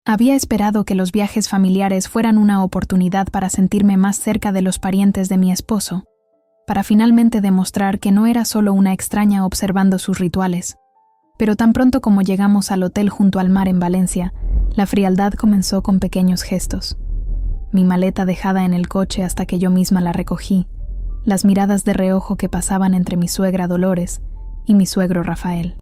Había esperado que los viajes familiares fueran una oportunidad para sentirme más cerca de los parientes de mi esposo, para finalmente demostrar que no era solo una extraña observando sus rituales. Pero tan pronto como llegamos al hotel junto al mar en Valencia, la frialdad comenzó con pequeños gestos. Mi maleta dejada en el coche hasta que yo misma la recogí, las miradas de reojo que pasaban entre mi suegra Dolores y mi suegro Rafael.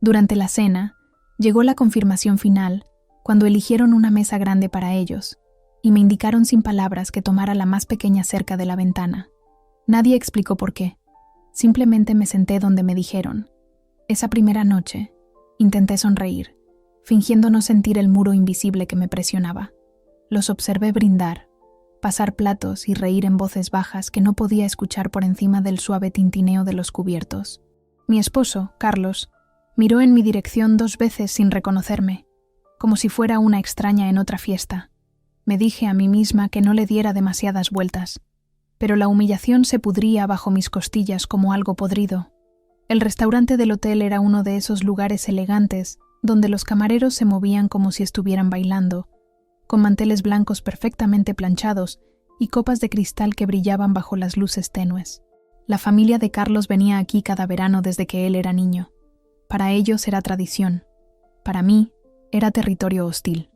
Durante la cena, llegó la confirmación final, cuando eligieron una mesa grande para ellos, y me indicaron sin palabras que tomara la más pequeña cerca de la ventana. Nadie explicó por qué. Simplemente me senté donde me dijeron. Esa primera noche, intenté sonreír, fingiendo no sentir el muro invisible que me presionaba. Los observé brindar, pasar platos y reír en voces bajas que no podía escuchar por encima del suave tintineo de los cubiertos. Mi esposo, Carlos, miró en mi dirección 2 veces sin reconocerme, como si fuera una extraña en otra fiesta. Me dije a mí misma que no le diera demasiadas vueltas, pero la humillación se pudría bajo mis costillas como algo podrido. El restaurante del hotel era uno de esos lugares elegantes donde los camareros se movían como si estuvieran bailando, con manteles blancos perfectamente planchados y copas de cristal que brillaban bajo las luces tenues. La familia de Carlos venía aquí cada verano desde que él era niño. Para ellos era tradición. Para mí, era territorio hostil.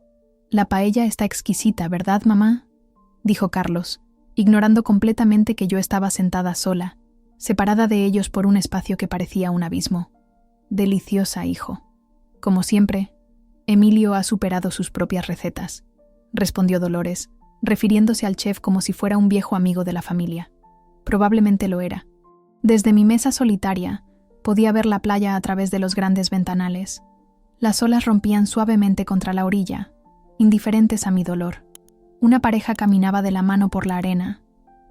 «La paella está exquisita, ¿verdad, mamá?», dijo Carlos, ignorando completamente que yo estaba sentada sola, separada de ellos por un espacio que parecía un abismo. «Deliciosa, hijo». Como siempre, Emilio ha superado sus propias recetas, respondió Dolores, refiriéndose al chef como si fuera un viejo amigo de la familia. Probablemente lo era. Desde mi mesa solitaria, podía ver la playa a través de los grandes ventanales. Las olas rompían suavemente contra la orilla, indiferentes a mi dolor. Una pareja caminaba de la mano por la arena,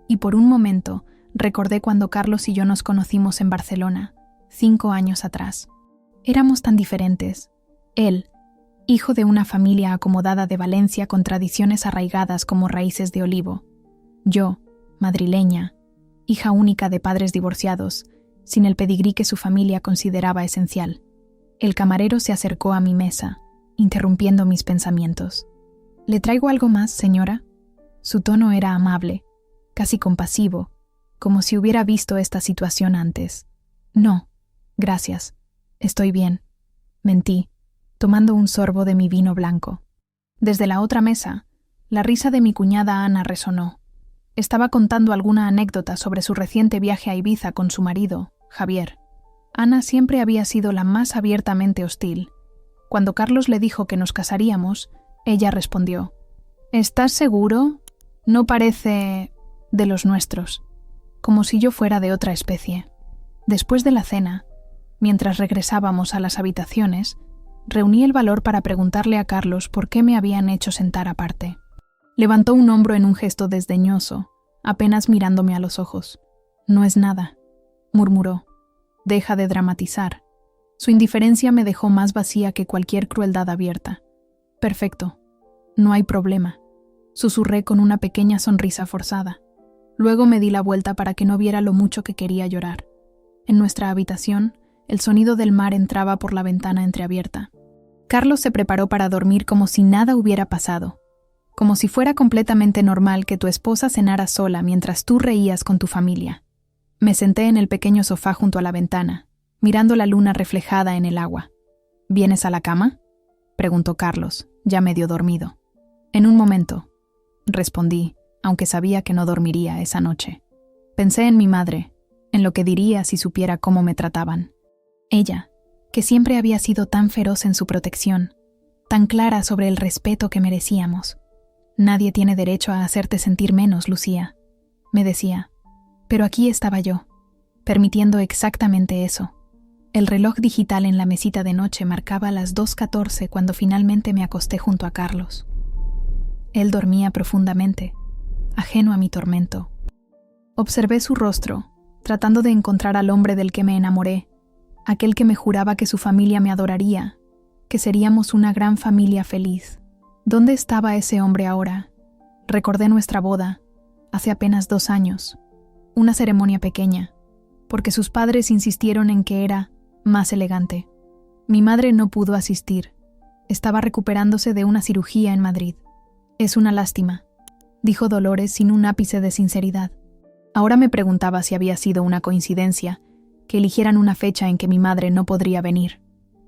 y por un momento recordé cuando Carlos y yo nos conocimos en Barcelona, 5 años atrás. Éramos tan diferentes. Él, hijo de una familia acomodada de Valencia con tradiciones arraigadas como raíces de olivo. Yo, madrileña, hija única de padres divorciados, sin el pedigrí que su familia consideraba esencial. El camarero se acercó a mi mesa, interrumpiendo mis pensamientos. «¿Le traigo algo más, señora?». Su tono era amable, casi compasivo, como si hubiera visto esta situación antes. «No, gracias. Estoy bien», mentí, tomando un sorbo de mi vino blanco. Desde la otra mesa, la risa de mi cuñada Ana resonó. Estaba contando alguna anécdota sobre su reciente viaje a Ibiza con su marido, Javier. Ana siempre había sido la más abiertamente hostil. Cuando Carlos le dijo que nos casaríamos, ella respondió: «¿Estás seguro? No parece de los nuestros», como si yo fuera de otra especie. Después de la cena, mientras regresábamos a las habitaciones, reuní el valor para preguntarle a Carlos por qué me habían hecho sentar aparte. Levantó un hombro en un gesto desdeñoso, apenas mirándome a los ojos. «No es nada», murmuró. «Deja de dramatizar». Su indiferencia me dejó más vacía que cualquier crueldad abierta. «Perfecto. No hay problema», susurré con una pequeña sonrisa forzada. Luego me di la vuelta para que no viera lo mucho que quería llorar. En nuestra habitación, el sonido del mar entraba por la ventana entreabierta. Carlos se preparó para dormir como si nada hubiera pasado, como si fuera completamente normal que tu esposa cenara sola mientras tú reías con tu familia. Me senté en el pequeño sofá junto a la ventana, mirando la luna reflejada en el agua. «¿Vienes a la cama?», preguntó Carlos, ya medio dormido. «En un momento», respondí, aunque sabía que no dormiría esa noche. Pensé en mi madre, en lo que diría si supiera cómo me trataban. Ella, que siempre había sido tan feroz en su protección, tan clara sobre el respeto que merecíamos. «Nadie tiene derecho a hacerte sentir menos, Lucía», me decía. Pero aquí estaba yo, permitiendo exactamente eso. El reloj digital en la mesita de noche marcaba las 2:14 cuando finalmente me acosté junto a Carlos. Él dormía profundamente, ajeno a mi tormento. Observé su rostro, tratando de encontrar al hombre del que me enamoré, aquel que me juraba que su familia me adoraría, que seríamos una gran familia feliz. ¿Dónde estaba ese hombre ahora? Recordé nuestra boda, hace apenas 2 años. Una ceremonia pequeña, porque sus padres insistieron en que era más elegante. Mi madre no pudo asistir, Estaba recuperándose de una cirugía en Madrid. Es una lástima, dijo Dolores sin un ápice de sinceridad. Ahora me preguntaba si había sido una coincidencia que eligieran una fecha en que mi madre no podría venir.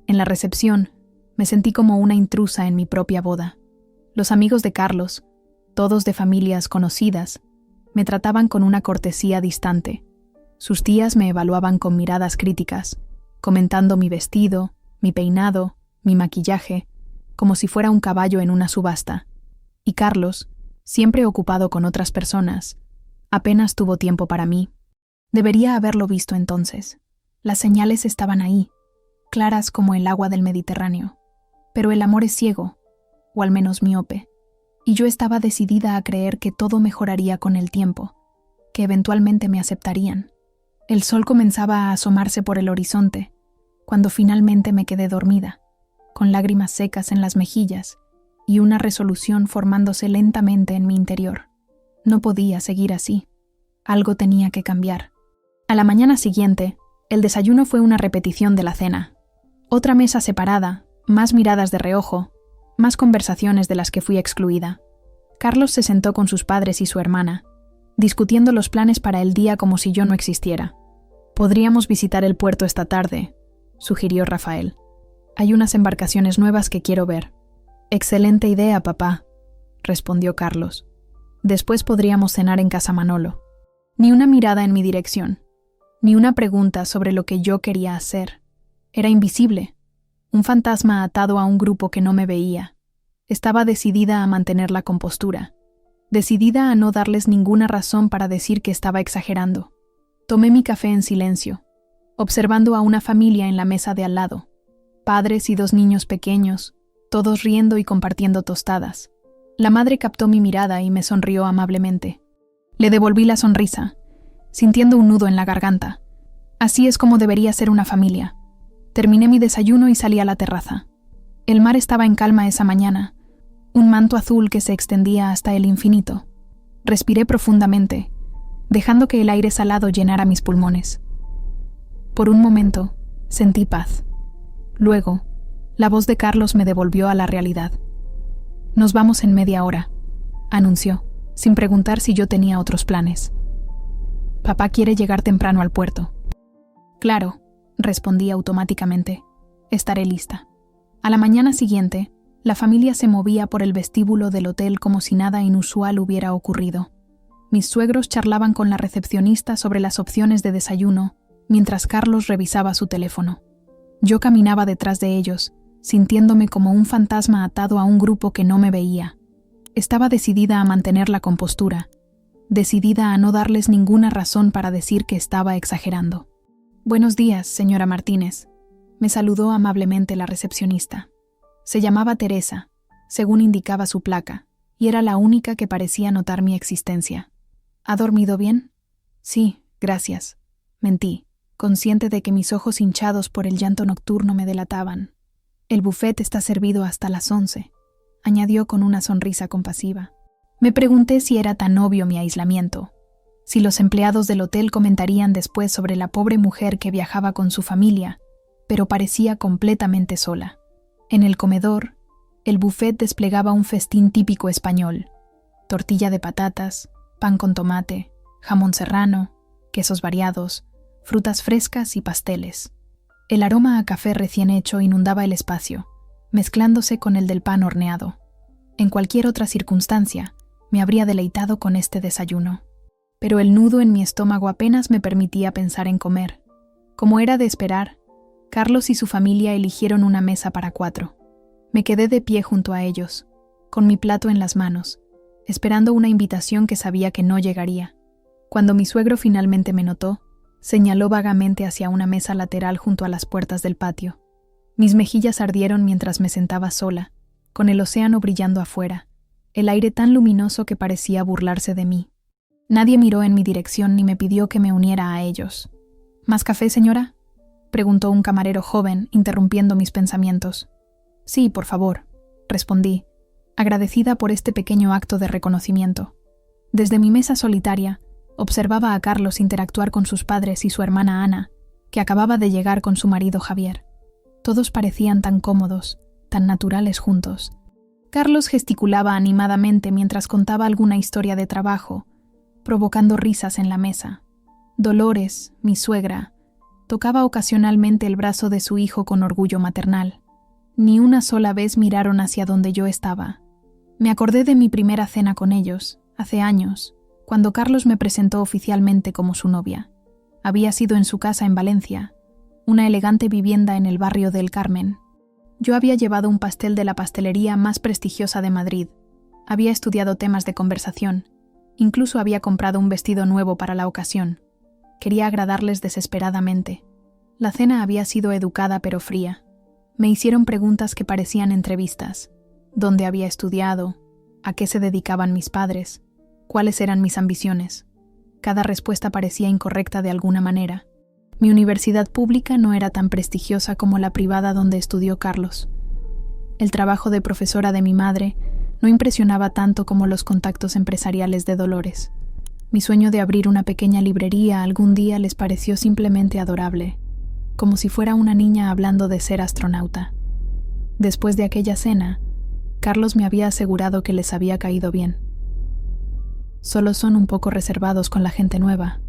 En la recepción, me sentí como una intrusa en mi propia boda. Los amigos de Carlos, todos de familias conocidas, me trataban con una cortesía distante. Sus tías me evaluaban con miradas críticas, comentando mi vestido, mi peinado, mi maquillaje, como si fuera un caballo en una subasta. Y Carlos, siempre ocupado con otras personas, apenas tuvo tiempo para mí. Debería haberlo visto entonces. Las señales estaban ahí, claras como el agua del Mediterráneo. Pero el amor es ciego, o al menos miope, y yo estaba decidida a creer que todo mejoraría con el tiempo, que eventualmente me aceptarían. El sol comenzaba a asomarse por el horizonte, cuando finalmente me quedé dormida, con lágrimas secas en las mejillas y una resolución formándose lentamente en mi interior. No podía seguir así. Algo tenía que cambiar. A la mañana siguiente, el desayuno fue una repetición de la cena. Otra mesa separada, más miradas de reojo, más conversaciones de las que fui excluida. Carlos se sentó con sus padres y su hermana, discutiendo los planes para el día como si yo no existiera. «Podríamos visitar el puerto esta tarde», sugirió Rafael. «Hay unas embarcaciones nuevas que quiero ver». «Excelente idea, papá», respondió Carlos. «Después podríamos cenar en casa Manolo». Ni una mirada en mi dirección, ni una pregunta sobre lo que yo quería hacer. Era invisible, un fantasma atado a un grupo que no me veía. Estaba decidida a mantener la compostura, decidida a no darles ninguna razón para decir que estaba exagerando. Tomé mi café en silencio, observando a una familia en la mesa de al lado, padres y 2 niños pequeños, todos riendo y compartiendo tostadas. La madre captó mi mirada y me sonrió amablemente. Le devolví la sonrisa, sintiendo un nudo en la garganta. Así es como debería ser una familia. Terminé mi desayuno y salí a la terraza. El mar estaba en calma esa mañana, un manto azul que se extendía hasta el infinito. Respiré profundamente, dejando que el aire salado llenara mis pulmones. Por un momento, sentí paz. Luego, la voz de Carlos me devolvió a la realidad. «Nos vamos en media hora», anunció, sin preguntar si yo tenía otros planes. «Papá quiere llegar temprano al puerto». «Claro», respondí automáticamente. «Estaré lista». A la mañana siguiente, la familia se movía por el vestíbulo del hotel como si nada inusual hubiera ocurrido. Mis suegros charlaban con la recepcionista sobre las opciones de desayuno, mientras Carlos revisaba su teléfono. Yo caminaba detrás de ellos, sintiéndome como un fantasma atado a un grupo que no me veía. Estaba decidida a mantener la compostura, decidida a no darles ninguna razón para decir que estaba exagerando. «Buenos días, señora Martínez», me saludó amablemente la recepcionista. Se llamaba Teresa, según indicaba su placa, y era la única que parecía notar mi existencia. «¿Ha dormido bien?» «Sí, gracias», mentí, consciente de que mis ojos hinchados por el llanto nocturno me delataban. «El buffet está servido hasta las 11», añadió con una sonrisa compasiva. Me pregunté si era tan obvio mi aislamiento, si los empleados del hotel comentarían después sobre la pobre mujer que viajaba con su familia, pero parecía completamente sola. En el comedor, el buffet desplegaba un festín típico español: tortilla de patatas, pan con tomate, jamón serrano, quesos variados, frutas frescas y pasteles. El aroma a café recién hecho inundaba el espacio, mezclándose con el del pan horneado. En cualquier otra circunstancia, me habría deleitado con este desayuno. Pero el nudo en mi estómago apenas me permitía pensar en comer. Como era de esperar, Carlos y su familia eligieron una mesa para 4. Me quedé de pie junto a ellos, con mi plato en las manos, esperando una invitación que sabía que no llegaría. Cuando mi suegro finalmente me notó, señaló vagamente hacia una mesa lateral junto a las puertas del patio. Mis mejillas ardieron mientras me sentaba sola, con el océano brillando afuera, el aire tan luminoso que parecía burlarse de mí. Nadie miró en mi dirección ni me pidió que me uniera a ellos. «¿Más café, señora?», preguntó un camarero joven, interrumpiendo mis pensamientos. «Sí, por favor», respondí, agradecida por este pequeño acto de reconocimiento. Desde mi mesa solitaria, observaba a Carlos interactuar con sus padres y su hermana Ana, que acababa de llegar con su marido Javier. Todos parecían tan cómodos, tan naturales juntos. Carlos gesticulaba animadamente mientras contaba alguna historia de trabajo, provocando risas en la mesa. Dolores, mi suegra, tocaba ocasionalmente el brazo de su hijo con orgullo maternal. Ni una sola vez miraron hacia donde yo estaba. Me acordé de mi primera cena con ellos, hace años, cuando Carlos me presentó oficialmente como su novia. Había sido en su casa en Valencia, una elegante vivienda en el barrio del Carmen. Yo había llevado un pastel de la pastelería más prestigiosa de Madrid. Había estudiado temas de conversación. Incluso había comprado un vestido nuevo para la ocasión. Quería agradarles desesperadamente. La cena había sido educada pero fría. Me hicieron preguntas que parecían entrevistas. ¿Dónde había estudiado? ¿A qué se dedicaban mis padres? ¿Cuáles eran mis ambiciones? Cada respuesta parecía incorrecta de alguna manera. Mi universidad pública no era tan prestigiosa como la privada donde estudió Carlos. El trabajo de profesora de mi madre no impresionaba tanto como los contactos empresariales de Dolores. Mi sueño de abrir una pequeña librería algún día les pareció simplemente adorable, como si fuera una niña hablando de ser astronauta. Después de aquella cena, Carlos me había asegurado que les había caído bien. Solo son un poco reservados con la gente nueva,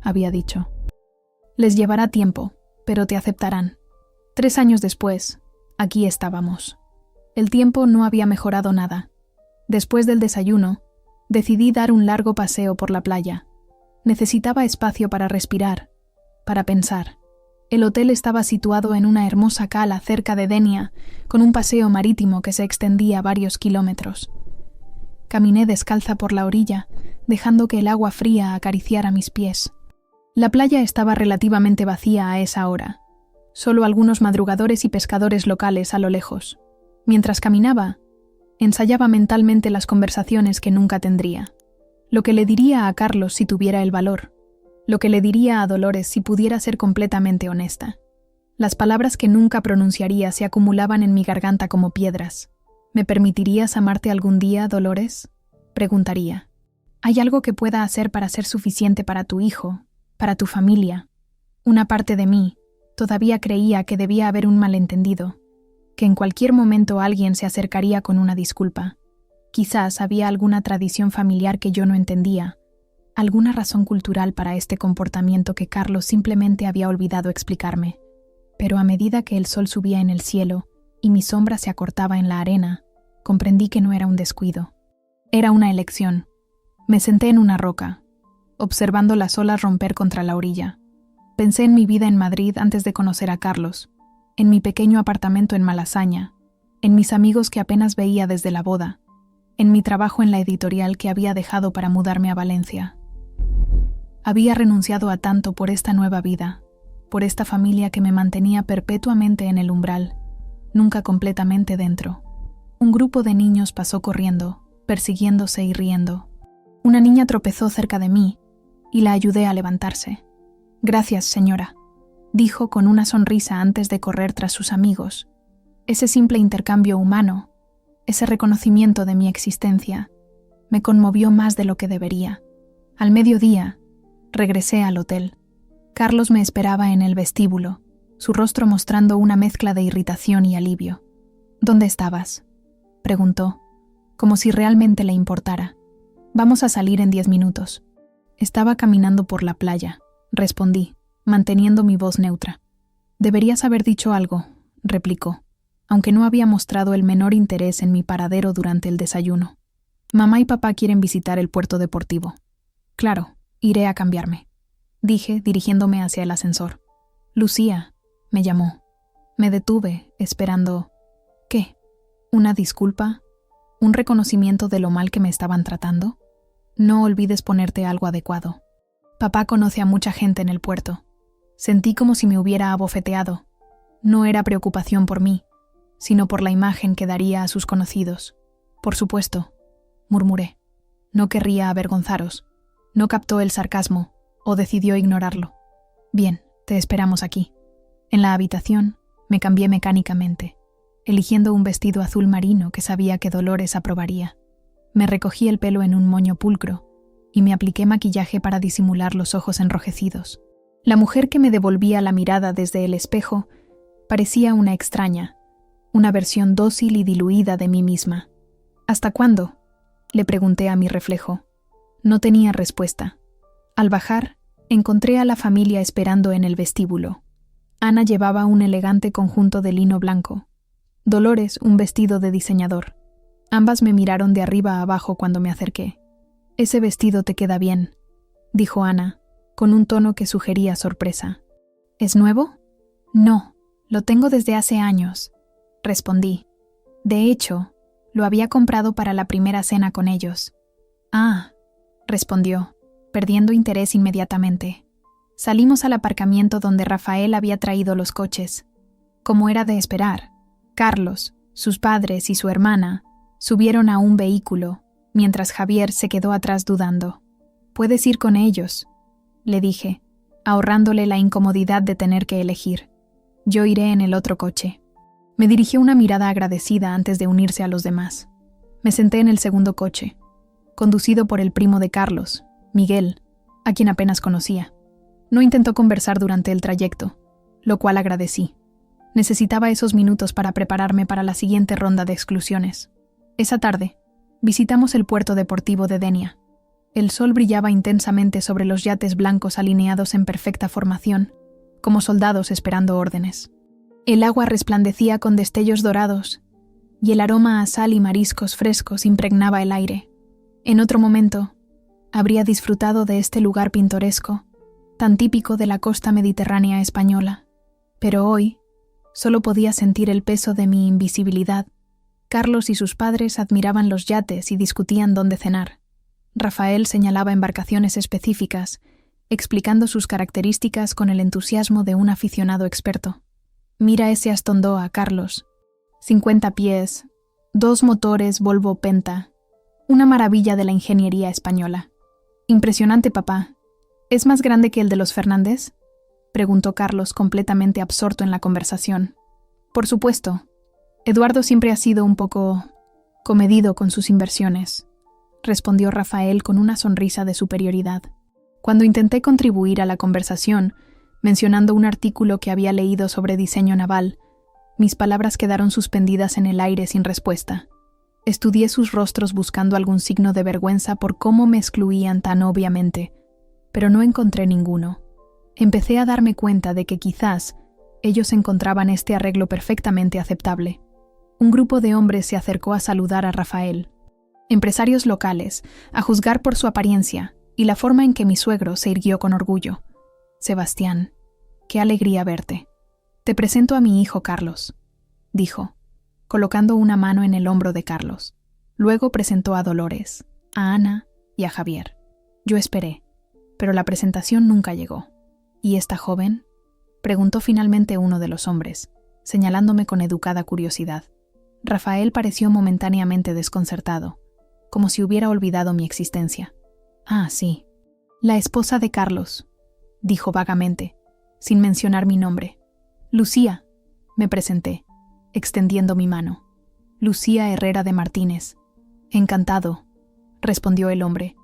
había dicho. Les llevará tiempo, pero te aceptarán. 3 años después, aquí estábamos. El tiempo no había mejorado nada. Después del desayuno, decidí dar un largo paseo por la playa. Necesitaba espacio para respirar, para pensar. El hotel estaba situado en una hermosa cala cerca de Denia, con un paseo marítimo que se extendía varios kilómetros. Caminé descalza por la orilla, dejando que el agua fría acariciara mis pies. La playa estaba relativamente vacía a esa hora. Solo algunos madrugadores y pescadores locales a lo lejos. Mientras caminaba, ensayaba mentalmente las conversaciones que nunca tendría. Lo que le diría a Carlos si tuviera el valor. Lo que le diría a Dolores si pudiera ser completamente honesta. Las palabras que nunca pronunciaría se acumulaban en mi garganta como piedras. ¿Me permitirías amarte algún día, Dolores?, preguntaría. ¿Hay algo que pueda hacer para ser suficiente para tu hijo, para tu familia? Una parte de mí todavía creía que debía haber un malentendido, que en cualquier momento alguien se acercaría con una disculpa. Quizás había alguna tradición familiar que yo no entendía, alguna razón cultural para este comportamiento que Carlos simplemente había olvidado explicarme. Pero a medida que el sol subía en el cielo y mi sombra se acortaba en la arena, comprendí que no era un descuido. Era una elección. Me senté en una roca, observando las olas romper contra la orilla. Pensé en mi vida en Madrid antes de conocer a Carlos, en mi pequeño apartamento en Malasaña, en mis amigos que apenas veía desde la boda, en mi trabajo en la editorial que había dejado para mudarme a Valencia. Había renunciado a tanto por esta nueva vida, por esta familia que me mantenía perpetuamente en el umbral, nunca completamente dentro. Un grupo de niños pasó corriendo, persiguiéndose y riendo. Una niña tropezó cerca de mí y la ayudé a levantarse. «Gracias, señora», dijo con una sonrisa antes de correr tras sus amigos. Ese simple intercambio humano, ese reconocimiento de mi existencia, me conmovió más de lo que debería. Al mediodía, regresé al hotel. Carlos me esperaba en el vestíbulo, su rostro mostrando una mezcla de irritación y alivio. «¿Dónde estabas?», preguntó, como si realmente le importara. «Vamos a salir en 10 minutos». «Estaba caminando por la playa», respondí, manteniendo mi voz neutra. «Deberías haber dicho algo», replicó, aunque no había mostrado el menor interés en mi paradero durante el desayuno. «Mamá y papá quieren visitar el puerto deportivo». «Claro, iré a cambiarme», dije, dirigiéndome hacia el ascensor. «Lucía», me llamó. Me detuve, esperando... ¿Qué? ¿Una disculpa? ¿Un reconocimiento de lo mal que me estaban tratando? No olvides ponerte algo adecuado. Papá conoce a mucha gente en el puerto. Sentí como si me hubiera abofeteado. No era preocupación por mí, sino por la imagen que daría a sus conocidos. «Por supuesto», murmuré. «No querría avergonzaros». No captó el sarcasmo, o decidió ignorarlo. «Bien, te esperamos aquí». En la habitación, me cambié mecánicamente, eligiendo un vestido azul marino que sabía que Dolores aprobaría. Me recogí el pelo en un moño pulcro y me apliqué maquillaje para disimular los ojos enrojecidos. La mujer que me devolvía la mirada desde el espejo parecía una extraña, una versión dócil y diluida de mí misma. ¿Hasta cuándo?, le pregunté a mi reflejo. No tenía respuesta. Al bajar, encontré a la familia esperando en el vestíbulo. Ana llevaba un elegante conjunto de lino blanco. Dolores, un vestido de diseñador. Ambas me miraron de arriba a abajo cuando me acerqué. «Ese vestido te queda bien», dijo Ana, con un tono que sugería sorpresa. «¿Es nuevo?» «No, lo tengo desde hace años», respondí. De hecho, lo había comprado para la primera cena con ellos. «Ah», respondió, perdiendo interés inmediatamente. Salimos al aparcamiento donde Rafael había traído los coches. Como era de esperar, Carlos, sus padres y su hermana subieron a un vehículo, mientras Javier se quedó atrás dudando. «Puedes ir con ellos», le dije, ahorrándole la incomodidad de tener que elegir. «Yo iré en el otro coche». Me dirigió una mirada agradecida antes de unirse a los demás. Me senté en el segundo coche, conducido por el primo de Carlos, Miguel, a quien apenas conocía. No intentó conversar durante el trayecto, lo cual agradecí. Necesitaba esos minutos para prepararme para la siguiente ronda de exclusiones. Esa tarde, visitamos el puerto deportivo de Denia. El sol brillaba intensamente sobre los yates blancos alineados en perfecta formación, como soldados esperando órdenes. El agua resplandecía con destellos dorados, y el aroma a sal y mariscos frescos impregnaba el aire. En otro momento, habría disfrutado de este lugar pintoresco, tan típico de la costa mediterránea española. Pero hoy, solo podía sentir el peso de mi invisibilidad. Carlos y sus padres admiraban los yates y discutían dónde cenar. Rafael señalaba embarcaciones específicas, explicando sus características con el entusiasmo de un aficionado experto. «Mira ese Astondoa, Carlos. 50 pies, 2 motores Volvo Penta. Una maravilla de la ingeniería española». «Impresionante, papá. ¿Es más grande que el de los Fernández?», preguntó Carlos, completamente absorto en la conversación. «Por supuesto. Eduardo siempre ha sido un poco comedido con sus inversiones», respondió Rafael con una sonrisa de superioridad. Cuando intenté contribuir a la conversación, mencionando un artículo que había leído sobre diseño naval, mis palabras quedaron suspendidas en el aire sin respuesta. Estudié sus rostros buscando algún signo de vergüenza por cómo me excluían tan obviamente, pero no encontré ninguno. Empecé a darme cuenta de que quizás ellos encontraban este arreglo perfectamente aceptable. Un grupo de hombres se acercó a saludar a Rafael. Empresarios locales, a juzgar por su apariencia y la forma en que mi suegro se irguió con orgullo. «Sebastián, qué alegría verte. Te presento a mi hijo Carlos», dijo, colocando una mano en el hombro de Carlos. Luego presentó a Dolores, a Ana y a Javier. Yo esperé, pero la presentación nunca llegó. «¿Y esta joven?», preguntó finalmente uno de los hombres, señalándome con educada curiosidad. Rafael pareció momentáneamente desconcertado, como si hubiera olvidado mi existencia. «Ah, sí. La esposa de Carlos», dijo vagamente, sin mencionar mi nombre. «Lucía», me presenté, extendiendo mi mano. «Lucía Herrera de Martínez». «Encantado», respondió el hombre,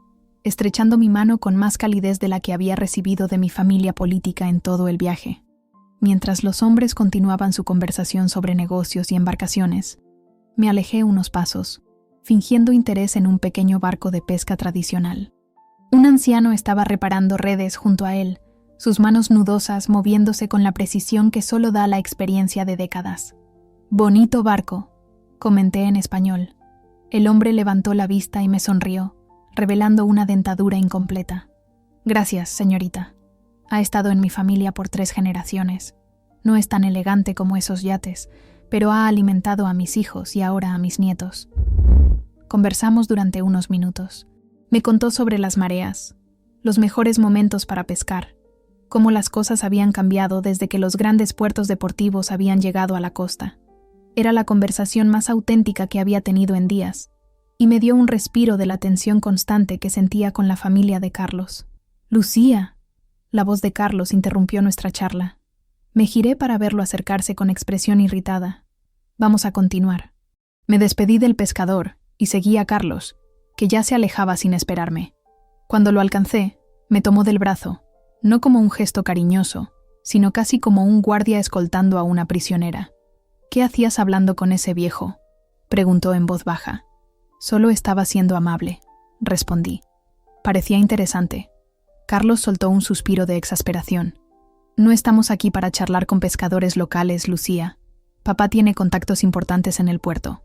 estrechando mi mano con más calidez de la que había recibido de mi familia política en todo el viaje. Mientras los hombres continuaban su conversación sobre negocios y embarcaciones, me alejé unos pasos, fingiendo interés en un pequeño barco de pesca tradicional. Un anciano estaba reparando redes junto a él, sus manos nudosas moviéndose con la precisión que solo da la experiencia de décadas. «Bonito barco», comenté en español. El hombre levantó la vista y me sonrió, revelando una dentadura incompleta. «Gracias, señorita. Ha estado en mi familia por 3 generaciones. No es tan elegante como esos yates, pero ha alimentado a mis hijos y ahora a mis nietos». Conversamos durante unos minutos. Me contó sobre las mareas, los mejores momentos para pescar, cómo las cosas habían cambiado desde que los grandes puertos deportivos habían llegado a la costa. Era la conversación más auténtica que había tenido en días, y me dio un respiro de la tensión constante que sentía con la familia de Carlos. «Lucía», la voz de Carlos interrumpió nuestra charla. Me giré para verlo acercarse con expresión irritada. «Vamos a continuar». Me despedí del pescador y seguí a Carlos, que ya se alejaba sin esperarme. Cuando lo alcancé, me tomó del brazo, no como un gesto cariñoso, sino casi como un guardia escoltando a una prisionera. ¿Qué hacías hablando con ese viejo?, preguntó en voz baja. Solo estaba siendo amable, respondí. Parecía interesante. Carlos soltó un suspiro de exasperación. No estamos aquí para charlar con pescadores locales, Lucía. Papá tiene contactos importantes en el puerto.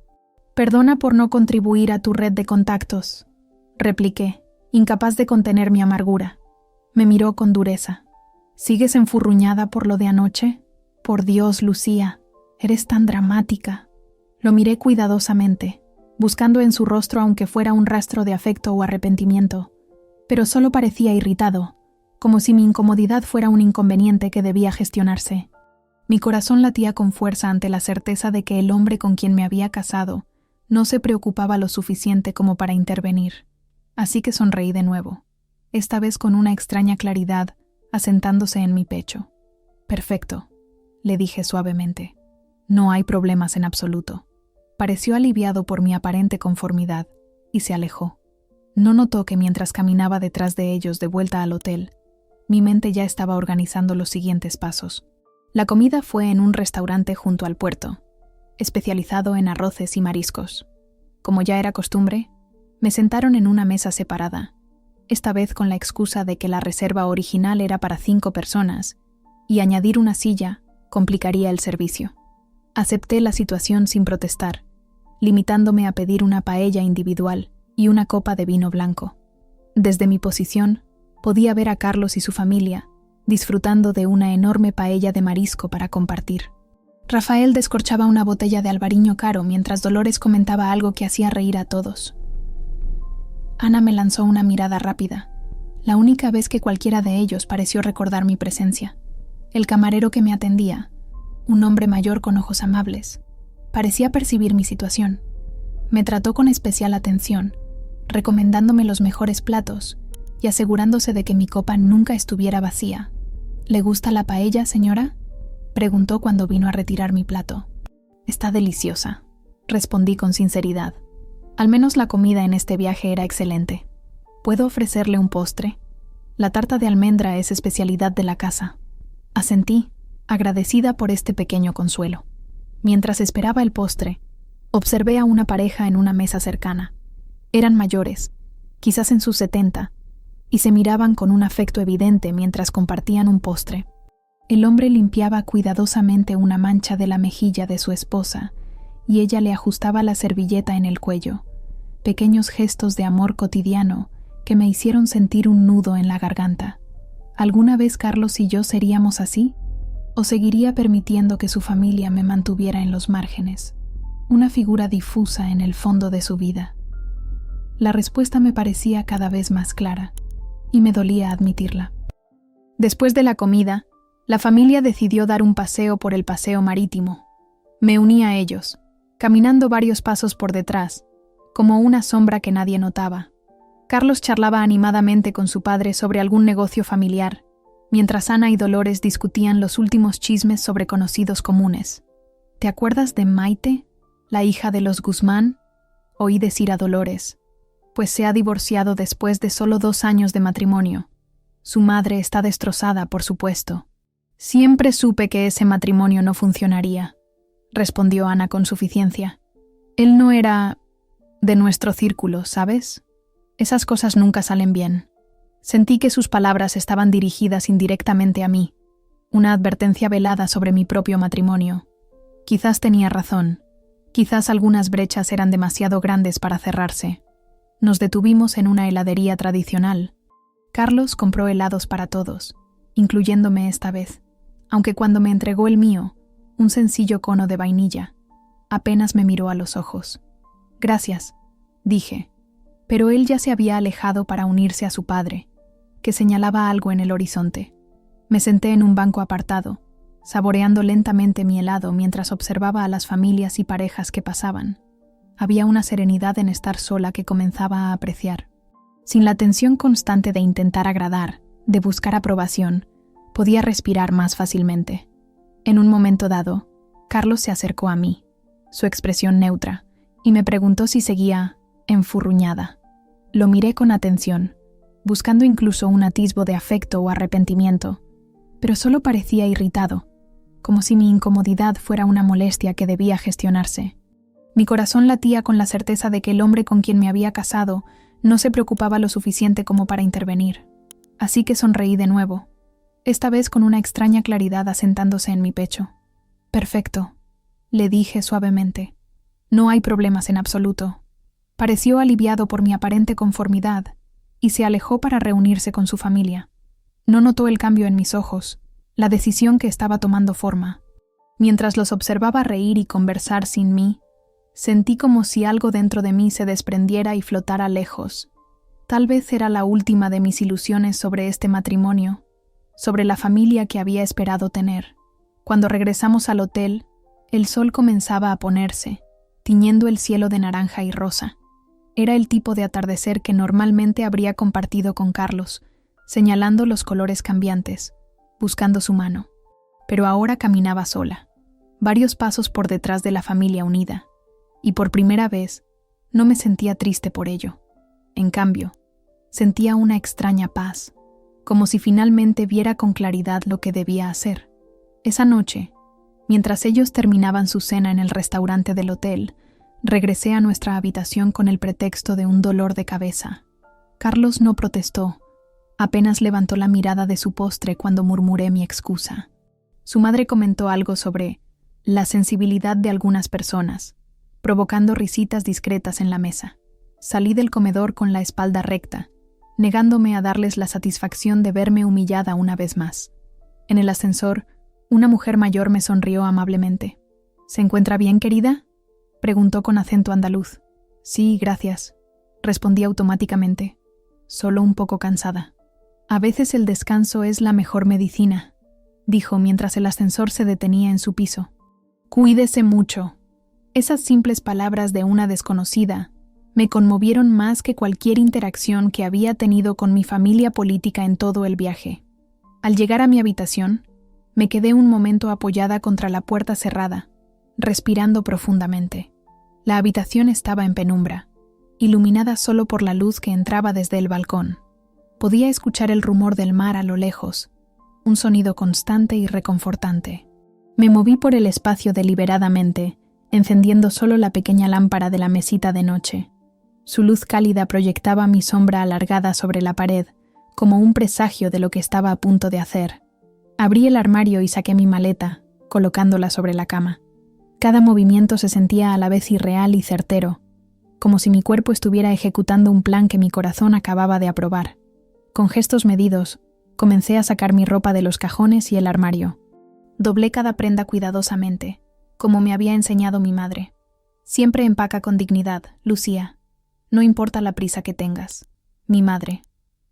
Perdona por no contribuir a tu red de contactos, repliqué, incapaz de contener mi amargura. Me miró con dureza. ¿Sigues enfurruñada por lo de anoche? Por Dios, Lucía, eres tan dramática. Lo miré cuidadosamente, buscando en su rostro aunque fuera un rastro de afecto o arrepentimiento, pero solo parecía irritado, como si mi incomodidad fuera un inconveniente que debía gestionarse. Mi corazón latía con fuerza ante la certeza de que el hombre con quien me había casado no se preocupaba lo suficiente como para intervenir. Así que sonreí de nuevo, esta vez con una extraña claridad asentándose en mi pecho. Perfecto, le dije suavemente. No hay problemas en absoluto. Pareció aliviado por mi aparente conformidad y se alejó. No notó que mientras caminaba detrás de ellos de vuelta al hotel, mi mente ya estaba organizando los siguientes pasos. La comida fue en un restaurante junto al puerto, especializado en arroces y mariscos. Como ya era costumbre, me sentaron en una mesa separada, esta vez con la excusa de que la reserva original era para 5 personas y añadir una silla complicaría el servicio. Acepté la situación sin protestar, limitándome a pedir una paella individual y una copa de vino blanco. Desde mi posición, podía ver a Carlos y su familia disfrutando de una enorme paella de marisco para compartir. Rafael descorchaba una botella de albariño caro mientras Dolores comentaba algo que hacía reír a todos. Ana me lanzó una mirada rápida, la única vez que cualquiera de ellos pareció recordar mi presencia. El camarero que me atendía, un hombre mayor con ojos amables, parecía percibir mi situación. Me trató con especial atención, recomendándome los mejores platos y asegurándose de que mi copa nunca estuviera vacía. ¿Le gusta la paella, señora?, preguntó cuando vino a retirar mi plato. Está deliciosa, respondí con sinceridad. Al menos la comida en este viaje era excelente. ¿Puedo ofrecerle un postre? La tarta de almendra es especialidad de la casa. Asentí, agradecida por este pequeño consuelo. Mientras esperaba el postre, observé a una pareja en una mesa cercana. Eran mayores, quizás en sus 70, y se miraban con un afecto evidente mientras compartían un postre. El hombre limpiaba cuidadosamente una mancha de la mejilla de su esposa y ella le ajustaba la servilleta en el cuello, pequeños gestos de amor cotidiano que me hicieron sentir un nudo en la garganta. ¿Alguna vez Carlos y yo seríamos así? ¿O seguiría permitiendo que su familia me mantuviera en los márgenes, una figura difusa en el fondo de su vida? La respuesta me parecía cada vez más clara, y me dolía admitirla. Después de la comida, la familia decidió dar un paseo por el paseo marítimo. Me uní a ellos, caminando varios pasos por detrás, como una sombra que nadie notaba. Carlos charlaba animadamente con su padre sobre algún negocio familiar, mientras Ana y Dolores discutían los últimos chismes sobre conocidos comunes. ¿Te acuerdas de Maite, la hija de los Guzmán?, oí decir a Dolores, pues se ha divorciado después de solo 2 años de matrimonio. Su madre está destrozada, por supuesto. Siempre supe que ese matrimonio no funcionaría, respondió Ana con suficiencia. Él no era de nuestro círculo, ¿sabes? Esas cosas nunca salen bien. Sentí que sus palabras estaban dirigidas indirectamente a mí, una advertencia velada sobre mi propio matrimonio. Quizás tenía razón, quizás algunas brechas eran demasiado grandes para cerrarse. Nos detuvimos en una heladería tradicional. Carlos compró helados para todos, incluyéndome esta vez, aunque cuando me entregó el mío, un sencillo cono de vainilla, apenas me miró a los ojos. Gracias, dije, pero él ya se había alejado para unirse a su padre, que señalaba algo en el horizonte. Me senté en un banco apartado, saboreando lentamente mi helado mientras observaba a las familias y parejas que pasaban. Había una serenidad en estar sola que comenzaba a apreciar. Sin la tensión constante de intentar agradar, de buscar aprobación, podía respirar más fácilmente. En un momento dado, Carlos se acercó a mí, su expresión neutra, y me preguntó si seguía enfurruñada. Lo miré con atención, buscando incluso un atisbo de afecto o arrepentimiento, pero solo parecía irritado, como si mi incomodidad fuera una molestia que debía gestionarse. Mi corazón latía con la certeza de que el hombre con quien me había casado no se preocupaba lo suficiente como para intervenir. Así que sonreí de nuevo, esta vez con una extraña claridad asentándose en mi pecho. «Perfecto», le dije suavemente. «No hay problemas en absoluto». Pareció aliviado por mi aparente conformidad y se alejó para reunirse con su familia. No notó el cambio en mis ojos, la decisión que estaba tomando forma. Mientras los observaba reír y conversar sin mí, sentí como si algo dentro de mí se desprendiera y flotara lejos. Tal vez era la última de mis ilusiones sobre este matrimonio, sobre la familia que había esperado tener. Cuando regresamos al hotel, el sol comenzaba a ponerse, tiñendo el cielo de naranja y rosa. Era el tipo de atardecer que normalmente habría compartido con Carlos, señalando los colores cambiantes, buscando su mano. Pero ahora caminaba sola, varios pasos por detrás de la familia unida, y por primera vez no me sentía triste por ello. En cambio, sentía una extraña paz, como si finalmente viera con claridad lo que debía hacer. Esa noche, mientras ellos terminaban su cena en el restaurante del hotel, regresé a nuestra habitación con el pretexto de un dolor de cabeza. Carlos no protestó, apenas levantó la mirada de su postre cuando murmuré mi excusa. Su madre comentó algo sobre la sensibilidad de algunas personas, provocando risitas discretas en la mesa. Salí del comedor con la espalda recta, negándome a darles la satisfacción de verme humillada una vez más. En el ascensor, una mujer mayor me sonrió amablemente. «¿Se encuentra bien, querida?», preguntó con acento andaluz. «Sí, gracias», respondí automáticamente. «Solo un poco cansada». «A veces el descanso es la mejor medicina», dijo mientras el ascensor se detenía en su piso. «Cuídese mucho». Esas simples palabras de una desconocida me conmovieron más que cualquier interacción que había tenido con mi familia política en todo el viaje. Al llegar a mi habitación, me quedé un momento apoyada contra la puerta cerrada, respirando profundamente. La habitación estaba en penumbra, iluminada solo por la luz que entraba desde el balcón. Podía escuchar el rumor del mar a lo lejos, un sonido constante y reconfortante. Me moví por el espacio deliberadamente, encendiendo solo la pequeña lámpara de la mesita de noche. Su luz cálida proyectaba mi sombra alargada sobre la pared, como un presagio de lo que estaba a punto de hacer. Abrí el armario y saqué mi maleta, colocándola sobre la cama. Cada movimiento se sentía a la vez irreal y certero, como si mi cuerpo estuviera ejecutando un plan que mi corazón acababa de aprobar. Con gestos medidos, comencé a sacar mi ropa de los cajones y el armario. Doblé cada prenda cuidadosamente, como me había enseñado mi madre. «Siempre empaca con dignidad, Lucía. No importa la prisa que tengas». Mi madre.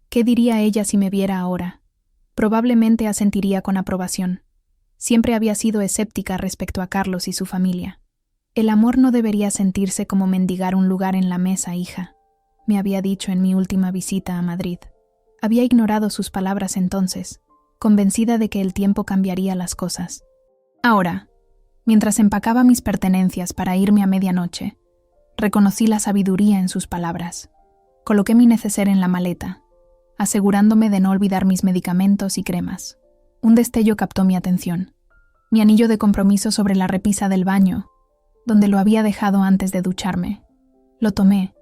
¿Qué diría ella si me viera ahora? Probablemente asentiría con aprobación. Siempre había sido escéptica respecto a Carlos y su familia. «El amor no debería sentirse como mendigar un lugar en la mesa, hija», me había dicho en mi última visita a Madrid. Había ignorado sus palabras entonces, convencida de que el tiempo cambiaría las cosas. Ahora, mientras empacaba mis pertenencias para irme a medianoche, reconocí la sabiduría en sus palabras. Coloqué mi neceser en la maleta, asegurándome de no olvidar mis medicamentos y cremas. Un destello captó mi atención. Mi anillo de compromiso sobre la repisa del baño, donde lo había dejado antes de ducharme. Lo tomé,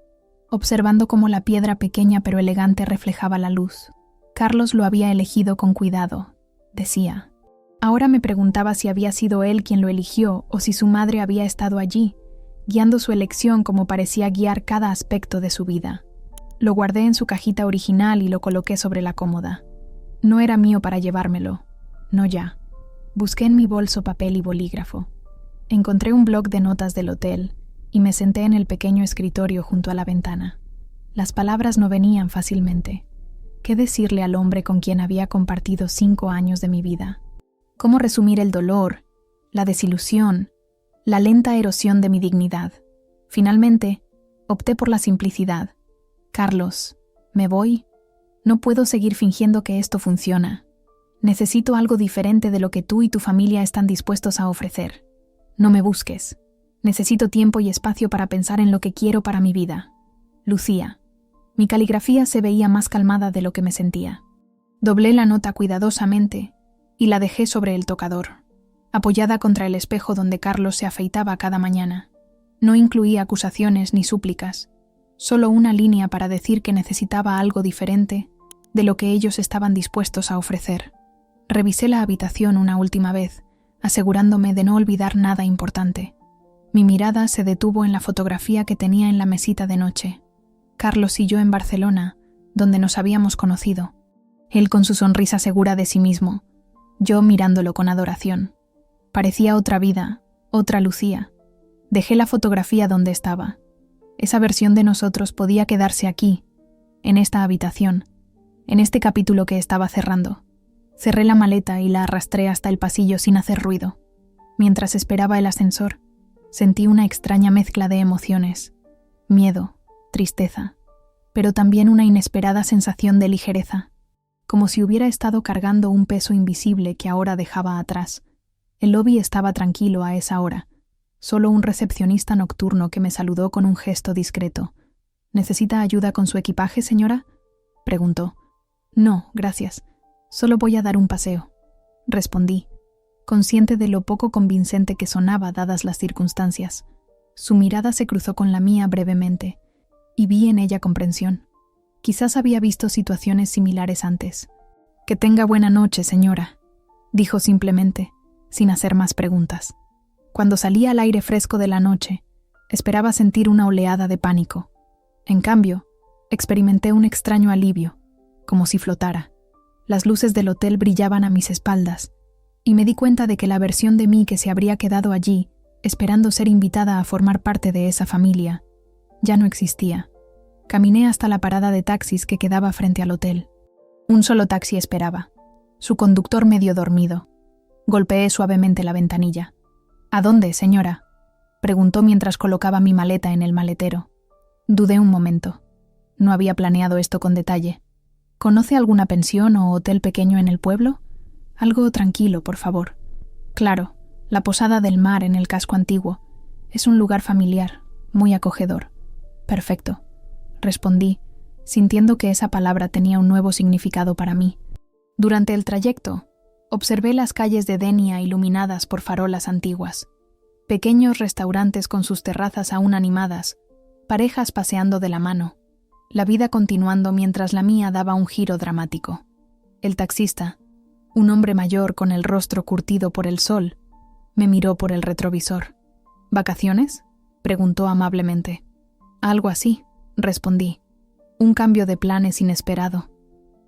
observando cómo la piedra pequeña pero elegante reflejaba la luz. Carlos lo había elegido con cuidado, decía. Ahora me preguntaba si había sido él quien lo eligió o si su madre había estado allí, guiando su elección como parecía guiar cada aspecto de su vida. Lo guardé en su cajita original y lo coloqué sobre la cómoda. No era mío para llevármelo. No ya. Busqué en mi bolso papel y bolígrafo. Encontré un bloc de notas del hotel y me senté en el pequeño escritorio junto a la ventana. Las palabras no venían fácilmente. ¿Qué decirle al hombre con quien había compartido 5 años de mi vida? ¿Cómo resumir el dolor, la desilusión, la lenta erosión de mi dignidad? Finalmente, opté por la simplicidad. «Carlos, ¿me voy? No puedo seguir fingiendo que esto funciona. Necesito algo diferente de lo que tú y tu familia están dispuestos a ofrecer. No me busques. Necesito tiempo y espacio para pensar en lo que quiero para mi vida. Lucía». Mi caligrafía se veía más calmada de lo que me sentía. Doblé la nota cuidadosamente y la dejé sobre el tocador. apoyada contra el espejo donde Carlos se afeitaba cada mañana. No incluía acusaciones ni súplicas, solo una línea para decir que necesitaba algo diferente de lo que ellos estaban dispuestos a ofrecer. Revisé la habitación una última vez, asegurándome de no olvidar nada importante. Mi mirada se detuvo en la fotografía que tenía en la mesita de noche. Carlos y yo en Barcelona, donde nos habíamos conocido. Él con su sonrisa segura de sí mismo, yo mirándolo con adoración. Parecía otra vida, otra Lucía. Dejé la fotografía donde estaba. Esa versión de nosotros podía quedarse aquí, en esta habitación, en este capítulo que estaba cerrando. Cerré la maleta y la arrastré hasta el pasillo sin hacer ruido. Mientras esperaba el ascensor, sentí una extraña mezcla de emociones, miedo, tristeza, pero también una inesperada sensación de ligereza, como si hubiera estado cargando un peso invisible que ahora dejaba atrás. El lobby estaba tranquilo a esa hora, solo un recepcionista nocturno que me saludó con un gesto discreto. ¿Necesita ayuda con su equipaje, señora?, preguntó. No, gracias. Solo voy a dar un paseo, respondí, consciente de lo poco convincente que sonaba dadas las circunstancias. Su mirada se cruzó con la mía brevemente, y vi en ella comprensión. Quizás había visto situaciones similares antes. Que tenga buena noche, señora, dijo simplemente, sin hacer más preguntas. Cuando salí al aire fresco de la noche, esperaba sentir una oleada de pánico. En cambio, experimenté un extraño alivio, como si flotara. Las luces del hotel brillaban a mis espaldas, y me di cuenta de que la versión de mí que se habría quedado allí, esperando ser invitada a formar parte de esa familia, ya no existía. Caminé hasta la parada de taxis que quedaba frente al hotel. Un solo taxi esperaba, su conductor medio dormido. Golpeé suavemente la ventanilla. ¿A dónde, señora?, preguntó mientras colocaba mi maleta en el maletero. Dudé un momento. No había planeado esto con detalle. ¿Conoce alguna pensión o hotel pequeño en el pueblo? Algo tranquilo, por favor. Claro, la Posada del Mar en el casco antiguo. Es un lugar familiar, muy acogedor. Perfecto, respondí, sintiendo que esa palabra tenía un nuevo significado para mí. Durante el trayecto, observé las calles de Denia iluminadas por farolas antiguas. Pequeños restaurantes con sus terrazas aún animadas, parejas paseando de la mano. La vida continuando mientras la mía daba un giro dramático. El taxista, un hombre mayor con el rostro curtido por el sol, me miró por el retrovisor. ¿Vacaciones?, preguntó amablemente. Algo así, respondí. Un cambio de planes inesperado.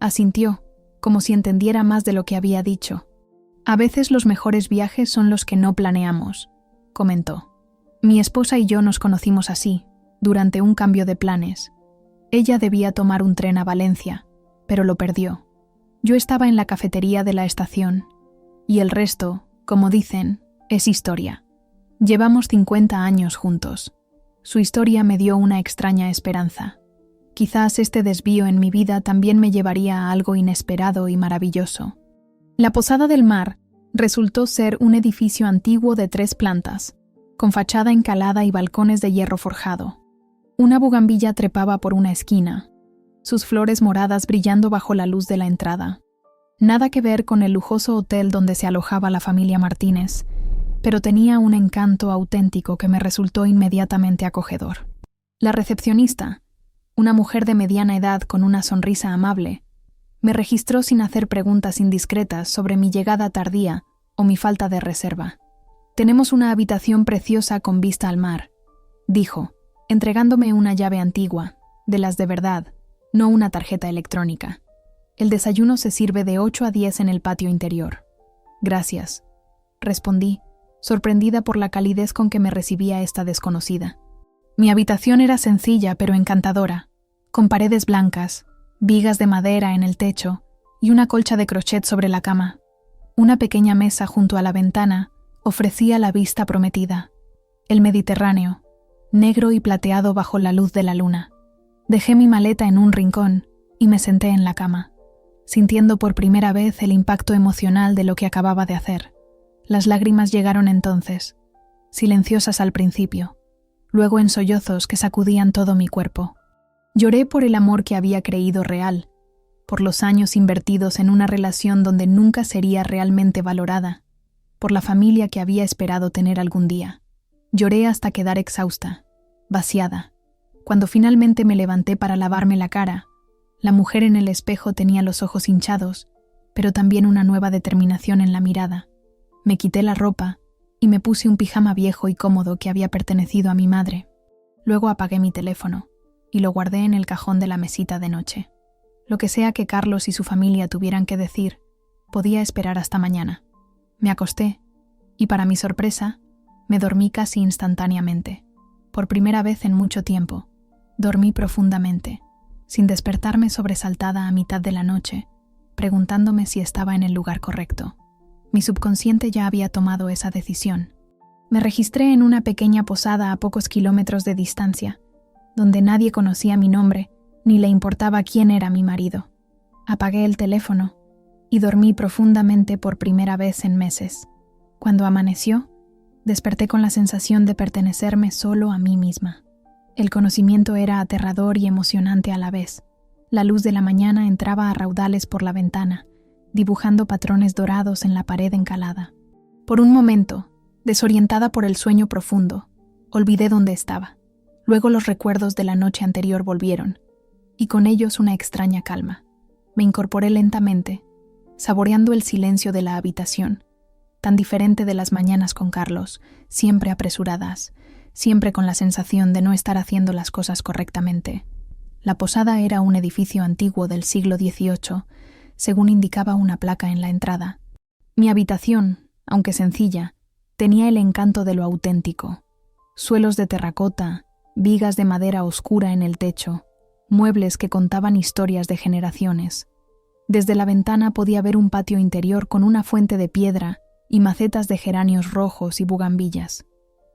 Asintió, como si entendiera más de lo que había dicho. A veces los mejores viajes son los que no planeamos, comentó. Mi esposa y yo nos conocimos así, durante un cambio de planes. Ella debía tomar un tren a Valencia, pero lo perdió. Yo estaba en la cafetería de la estación, y el resto, como dicen, es historia. Llevamos 50 años juntos. Su historia me dio una extraña esperanza. Quizás este desvío en mi vida también me llevaría a algo inesperado y maravilloso. La Posada del Mar resultó ser un edificio antiguo de 3 plantas, con fachada encalada y balcones de hierro forjado. Una bugambilla trepaba por una esquina, sus flores moradas brillando bajo la luz de la entrada. Nada que ver con el lujoso hotel donde se alojaba la familia Martínez, pero tenía un encanto auténtico que me resultó inmediatamente acogedor. La recepcionista, una mujer de mediana edad con una sonrisa amable, me registró sin hacer preguntas indiscretas sobre mi llegada tardía o mi falta de reserva. «Tenemos una habitación preciosa con vista al mar», dijo, entregándome una llave antigua, de las de verdad, no una tarjeta electrónica. «El desayuno se sirve de 8 a 10 en el patio interior». «Gracias», respondí, sorprendida por la calidez con que me recibía esta desconocida. Mi habitación era sencilla pero encantadora, con paredes blancas, vigas de madera en el techo y una colcha de crochet sobre la cama. Una pequeña mesa junto a la ventana ofrecía la vista prometida. El Mediterráneo, negro y plateado bajo la luz de la luna. Dejé mi maleta en un rincón y me senté en la cama, sintiendo por primera vez el impacto emocional de lo que acababa de hacer. Las lágrimas llegaron entonces, silenciosas al principio, luego en sollozos que sacudían todo mi cuerpo. Lloré por el amor que había creído real, por los años invertidos en una relación donde nunca sería realmente valorada, por la familia que había esperado tener algún día. Lloré hasta quedar exhausta, vaciada. Cuando finalmente me levanté para lavarme la cara, la mujer en el espejo tenía los ojos hinchados, pero también una nueva determinación en la mirada. Me quité la ropa y me puse un pijama viejo y cómodo que había pertenecido a mi madre. Luego apagué mi teléfono y lo guardé en el cajón de la mesita de noche. Lo que sea que Carlos y su familia tuvieran que decir, podía esperar hasta mañana. Me acosté y, para mi sorpresa, me dormí casi instantáneamente. Por primera vez en mucho tiempo, dormí profundamente, sin despertarme sobresaltada a mitad de la noche, preguntándome si estaba en el lugar correcto. Mi subconsciente ya había tomado esa decisión. Me registré en una pequeña posada a pocos kilómetros de distancia, donde nadie conocía mi nombre ni le importaba quién era mi marido. Apagué el teléfono y dormí profundamente por primera vez en meses. Cuando amaneció, desperté con la sensación de pertenecerme solo a mí misma. El conocimiento era aterrador y emocionante a la vez. La luz de la mañana entraba a raudales por la ventana, dibujando patrones dorados en la pared encalada. Por un momento, desorientada por el sueño profundo, olvidé dónde estaba. Luego los recuerdos de la noche anterior volvieron, y con ellos una extraña calma. Me incorporé lentamente, saboreando el silencio de la habitación, tan diferente de las mañanas con Carlos, siempre apresuradas, siempre con la sensación de no estar haciendo las cosas correctamente. La posada era un edificio antiguo del siglo XVIII, según indicaba una placa en la entrada. Mi habitación, aunque sencilla, tenía el encanto de lo auténtico. Suelos de terracota, vigas de madera oscura en el techo, muebles que contaban historias de generaciones. Desde la ventana podía ver un patio interior con una fuente de piedra y macetas de geranios rojos y bugambillas.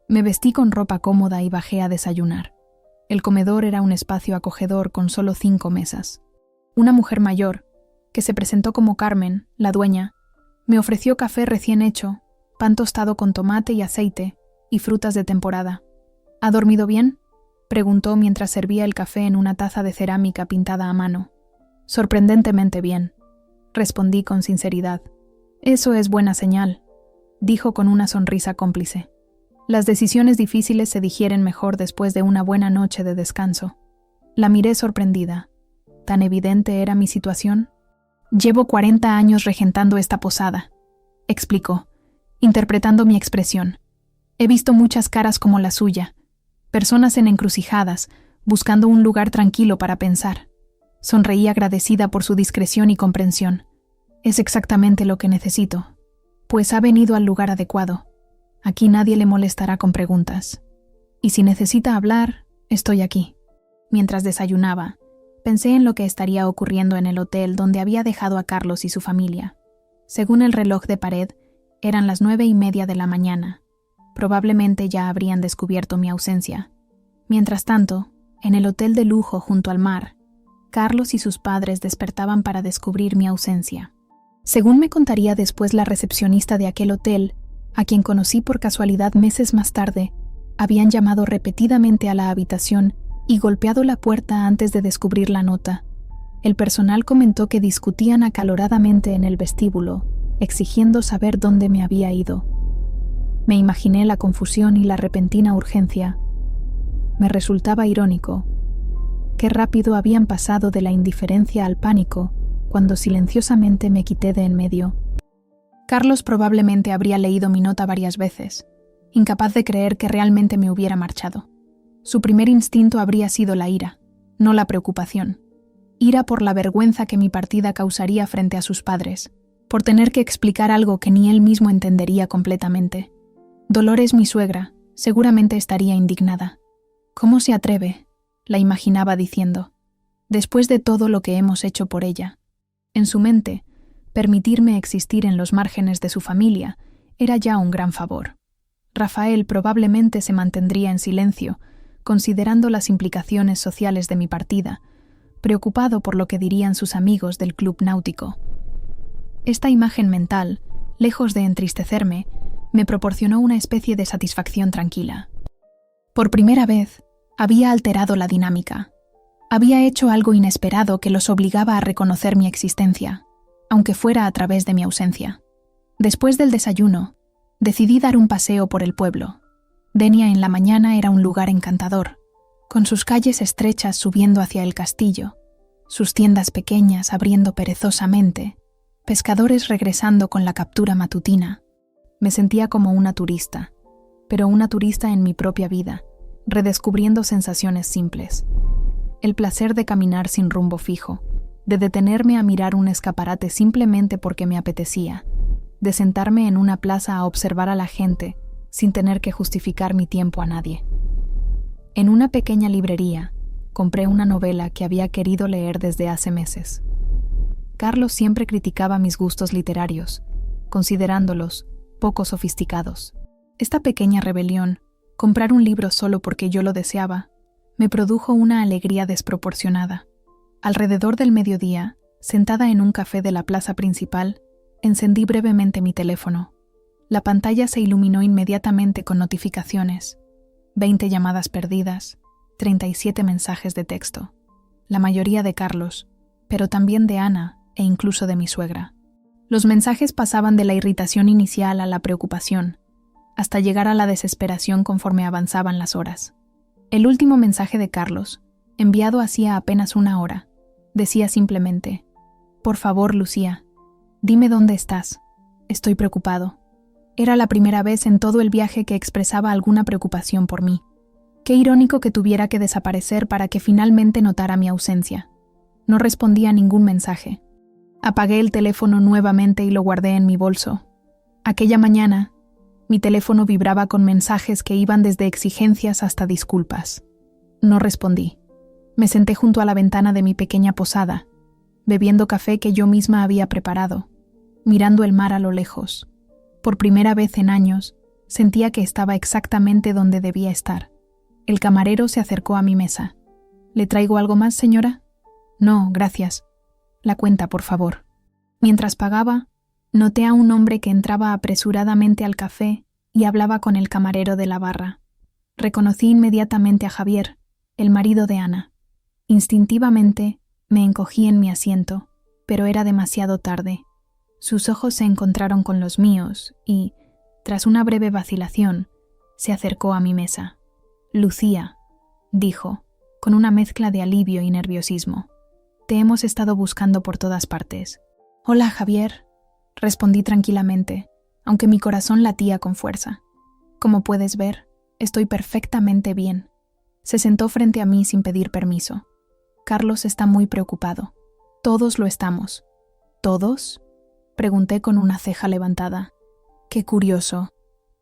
Me vestí con ropa cómoda y bajé a desayunar. El comedor era un espacio acogedor con solo 5 mesas. Una mujer mayor, que se presentó como Carmen, la dueña, me ofreció café recién hecho, pan tostado con tomate y aceite y frutas de temporada. ¿Ha dormido bien?, preguntó mientras servía el café en una taza de cerámica pintada a mano. Sorprendentemente bien, respondí con sinceridad. Eso es buena señal, dijo con una sonrisa cómplice. Las decisiones difíciles se digieren mejor después de una buena noche de descanso. La miré sorprendida. ¿Tan evidente era mi situación? Llevo 40 años regentando esta posada, explicó, interpretando mi expresión. He visto muchas caras como la suya, personas en encrucijadas, buscando un lugar tranquilo para pensar. Sonreí agradecida por su discreción y comprensión. Es exactamente lo que necesito, pues ha venido al lugar adecuado. Aquí nadie le molestará con preguntas. Y si necesita hablar, estoy aquí. Mientras desayunaba, pensé en lo que estaría ocurriendo en el hotel donde había dejado a Carlos y su familia. Según el reloj de pared, eran las 9:30 de la mañana. Probablemente ya habrían descubierto mi ausencia. Mientras tanto, en el hotel de lujo junto al mar, Carlos y sus padres despertaban para descubrir mi ausencia. Según me contaría después la recepcionista de aquel hotel, a quien conocí por casualidad meses más tarde, habían llamado repetidamente a la habitación y golpeado la puerta antes de descubrir la nota. El personal comentó que discutían acaloradamente en el vestíbulo, exigiendo saber dónde me había ido. Me imaginé la confusión y la repentina urgencia. Me resultaba irónico. Qué rápido habían pasado de la indiferencia al pánico cuando silenciosamente me quité de en medio. Carlos probablemente habría leído mi nota varias veces, incapaz de creer que realmente me hubiera marchado. Su primer instinto habría sido la ira, no la preocupación. Ira por la vergüenza que mi partida causaría frente a sus padres, por tener que explicar algo que ni él mismo entendería completamente. Dolores, mi suegra, seguramente estaría indignada. ¿Cómo se atreve?, la imaginaba diciendo, después de todo lo que hemos hecho por ella. En su mente, permitirme existir en los márgenes de su familia era ya un gran favor. Rafael probablemente se mantendría en silencio, considerando las implicaciones sociales de mi partida, preocupado por lo que dirían sus amigos del club náutico. Esta imagen mental, lejos de entristecerme, me proporcionó una especie de satisfacción tranquila. Por primera vez, había alterado la dinámica. Había hecho algo inesperado que los obligaba a reconocer mi existencia, aunque fuera a través de mi ausencia. Después del desayuno, Decidí dar un paseo por el pueblo. Denia en la mañana era un lugar encantador, con sus calles estrechas subiendo hacia el castillo, sus tiendas pequeñas abriendo perezosamente, pescadores regresando con la captura matutina. Me sentía como una turista, pero una turista en mi propia vida, redescubriendo sensaciones simples. El placer de caminar sin rumbo fijo, de detenerme a mirar un escaparate simplemente porque me apetecía, de sentarme en una plaza a observar a la gente sin tener que justificar mi tiempo a nadie. En una pequeña librería, compré una novela que había querido leer desde hace meses. Carlos siempre criticaba mis gustos literarios, considerándolos poco sofisticados. Esta pequeña rebelión, comprar un libro solo porque yo lo deseaba, me produjo una alegría desproporcionada. Alrededor del mediodía, sentada en un café de la plaza principal, encendí brevemente mi teléfono. La pantalla se iluminó inmediatamente con notificaciones. 20 llamadas perdidas, 37 mensajes de texto. La mayoría de Carlos, pero también de Ana e incluso de mi suegra. Los mensajes pasaban de la irritación inicial a la preocupación, hasta llegar a la desesperación conforme avanzaban las horas. El último mensaje de Carlos, enviado hacía apenas una hora, decía simplemente: «Por favor, Lucía, dime dónde estás. Estoy preocupado». Era la primera vez en todo el viaje que expresaba alguna preocupación por mí. Qué irónico que tuviera que desaparecer para que finalmente notara mi ausencia. No respondí a ningún mensaje. Apagué el teléfono nuevamente y lo guardé en mi bolso. Aquella mañana, mi teléfono vibraba con mensajes que iban desde exigencias hasta disculpas. No respondí. Me senté junto a la ventana de mi pequeña posada, bebiendo café que yo misma había preparado, mirando el mar a lo lejos. Por primera vez en años, sentía que estaba exactamente donde debía estar. El camarero se acercó a mi mesa. «¿Le traigo algo más, señora?» «No, gracias. La cuenta, por favor». Mientras pagaba, noté a un hombre que entraba apresuradamente al café y hablaba con el camarero de la barra. Reconocí inmediatamente a Javier, el marido de Ana. Instintivamente, me encogí en mi asiento, pero era demasiado tarde. Sus ojos se encontraron con los míos y, tras una breve vacilación, se acercó a mi mesa. «Lucía», dijo, con una mezcla de alivio y nerviosismo. «Te hemos estado buscando por todas partes». «Hola, Javier», respondí tranquilamente, aunque mi corazón latía con fuerza. «Como puedes ver, estoy perfectamente bien». Se sentó frente a mí sin pedir permiso. «Carlos está muy preocupado. Todos lo estamos». «¿Todos?», pregunté con una ceja levantada. Qué curioso.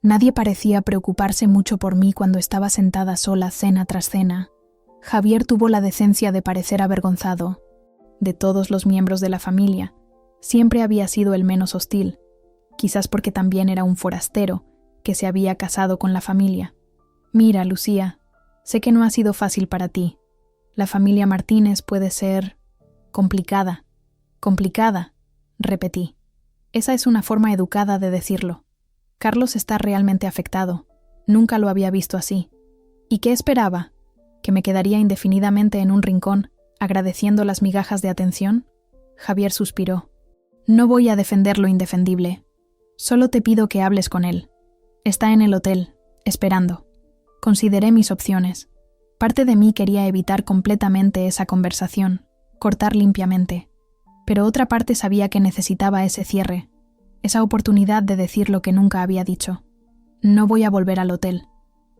Nadie parecía preocuparse mucho por mí cuando estaba sentada sola cena tras cena. Javier tuvo la decencia de parecer avergonzado. De todos los miembros de la familia, siempre había sido el menos hostil, quizás porque también era un forastero que se había casado con la familia. «Mira, Lucía, sé que no ha sido fácil para ti. La familia Martínez puede ser complicada». «Complicada», repetí. Esa es una forma educada de decirlo. Carlos está realmente afectado. Nunca lo había visto así. ¿Y qué esperaba? ¿Que me quedaría indefinidamente en un rincón, agradeciendo las migajas de atención? Javier suspiró. «No voy a defender lo indefendible. Solo te pido que hables con él. Está en el hotel, esperando». Consideré mis opciones. Parte de mí quería evitar completamente esa conversación, cortar limpiamente. Pero otra parte sabía que necesitaba ese cierre, esa oportunidad de decir lo que nunca había dicho. «No voy a volver al hotel»,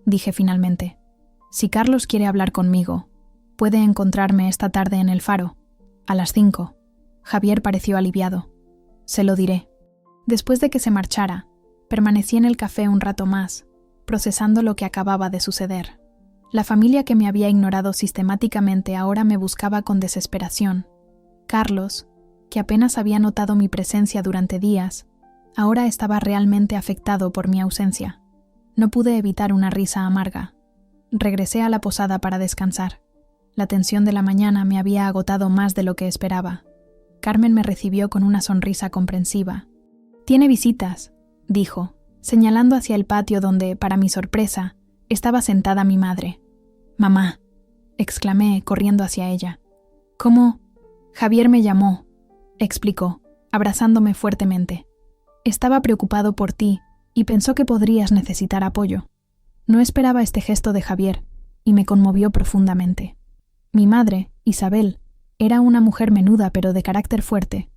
dije finalmente. «Si Carlos quiere hablar conmigo, puede encontrarme esta tarde en el Faro, a las 5. Javier pareció aliviado. «Se lo diré». Después de que se marchara, permanecí en el café un rato más, procesando lo que acababa de suceder. La familia que me había ignorado sistemáticamente ahora me buscaba con desesperación. Carlos, que apenas había notado mi presencia durante días, ahora estaba realmente afectado por mi ausencia. No pude evitar una risa amarga. Regresé a la posada para descansar. La tensión de la mañana me había agotado más de lo que esperaba. Carmen me recibió con una sonrisa comprensiva. «Tiene visitas», dijo, señalando hacia el patio donde, para mi sorpresa, estaba sentada mi madre. «Mamá», exclamé, corriendo hacia ella. «¿Cómo?» «Javier me llamó», explicó, abrazándome fuertemente. «Estaba preocupado por ti y pensó que podrías necesitar apoyo. No esperaba este gesto de Javier, y me conmovió profundamente. Mi madre, Isabel, era una mujer menuda pero de carácter fuerte,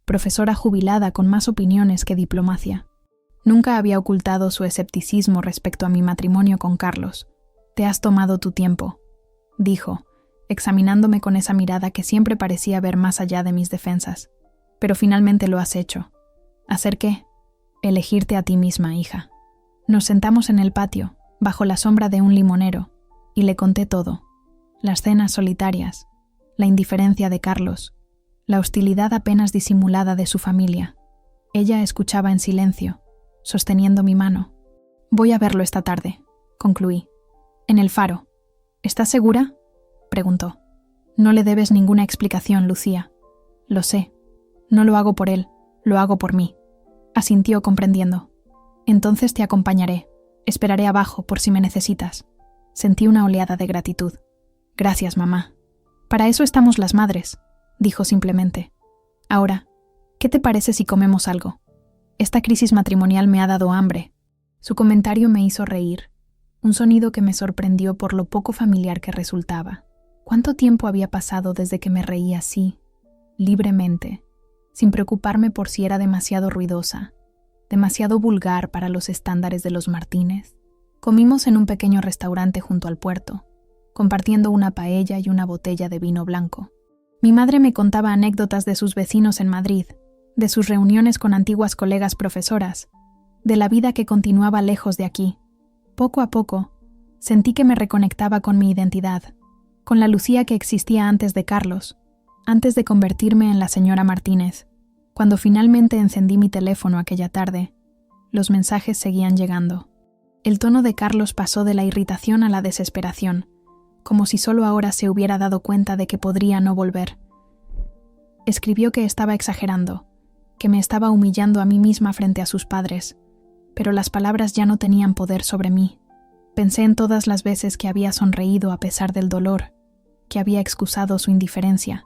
profesora jubilada con más opiniones que diplomacia. Nunca había ocultado su escepticismo respecto a mi matrimonio con Carlos. «Te has tomado tu tiempo», dijo, examinándome con esa mirada que siempre parecía ver más allá de mis defensas. «Pero finalmente lo has hecho». «¿Hacer qué?» «Elegirte a ti misma, hija». Nos sentamos en el patio, bajo la sombra de un limonero, y le conté todo. Las cenas solitarias, la indiferencia de Carlos, la hostilidad apenas disimulada de su familia. Ella escuchaba en silencio, sosteniendo mi mano. «Voy a verlo esta tarde», concluí. «En el Faro». «¿Estás segura?», preguntó. «No le debes ninguna explicación, Lucía». «Lo sé. No lo hago por él, lo hago por mí», asintió comprendiendo. «Entonces te acompañaré. Esperaré abajo por si me necesitas». Sentí una oleada de gratitud. «Gracias, mamá». «Para eso estamos las madres», dijo simplemente. «Ahora, ¿qué te parece si comemos algo? Esta crisis matrimonial me ha dado hambre». Su comentario me hizo reír, un sonido que me sorprendió por lo poco familiar que resultaba. ¿Cuánto tiempo había pasado desde que me reía así, libremente, sin preocuparme por si era demasiado ruidosa, demasiado vulgar para los estándares de los Martínez? Comimos en un pequeño restaurante junto al puerto, compartiendo una paella y una botella de vino blanco. Mi madre me contaba anécdotas de sus vecinos en Madrid, de sus reuniones con antiguas colegas profesoras, de la vida que continuaba lejos de aquí. Poco a poco, sentí que me reconectaba con mi identidad, con la Lucía que existía antes de Carlos, antes de convertirme en la señora Martínez. Cuando finalmente encendí mi teléfono aquella tarde, los mensajes seguían llegando. El tono de Carlos pasó de la irritación a la desesperación, como si solo ahora se hubiera dado cuenta de que podría no volver. Escribió que estaba exagerando, que me estaba humillando a mí misma frente a sus padres, pero las palabras ya no tenían poder sobre mí. Pensé en todas las veces que había sonreído a pesar del dolor, que había excusado su indiferencia,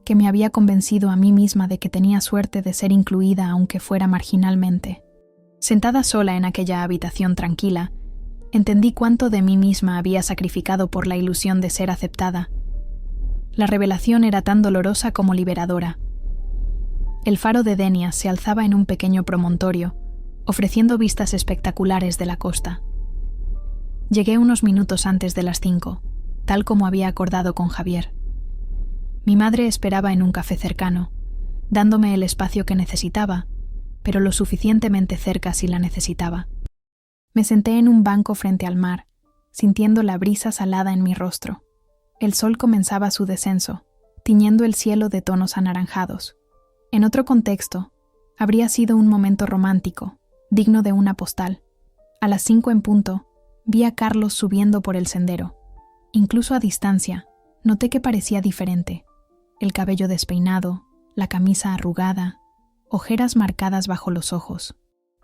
que me había convencido a mí misma de que tenía suerte de ser incluida aunque fuera marginalmente. Sentada sola en aquella habitación tranquila, entendí cuánto de mí misma había sacrificado por la ilusión de ser aceptada. La revelación era tan dolorosa como liberadora. El faro de Denia se alzaba en un pequeño promontorio, ofreciendo vistas espectaculares de la costa. Llegué unos minutos antes de las 5, tal como había acordado con Javier. Mi madre esperaba en un café cercano, dándome el espacio que necesitaba, pero lo suficientemente cerca si la necesitaba. Me senté en un banco frente al mar, sintiendo la brisa salada en mi rostro. El sol comenzaba su descenso, tiñendo el cielo de tonos anaranjados. En otro contexto, habría sido un momento romántico, digno de una postal. A las 5 en punto, vi a Carlos subiendo por el sendero. Incluso a distancia, noté que parecía diferente. El cabello despeinado, la camisa arrugada, ojeras marcadas bajo los ojos.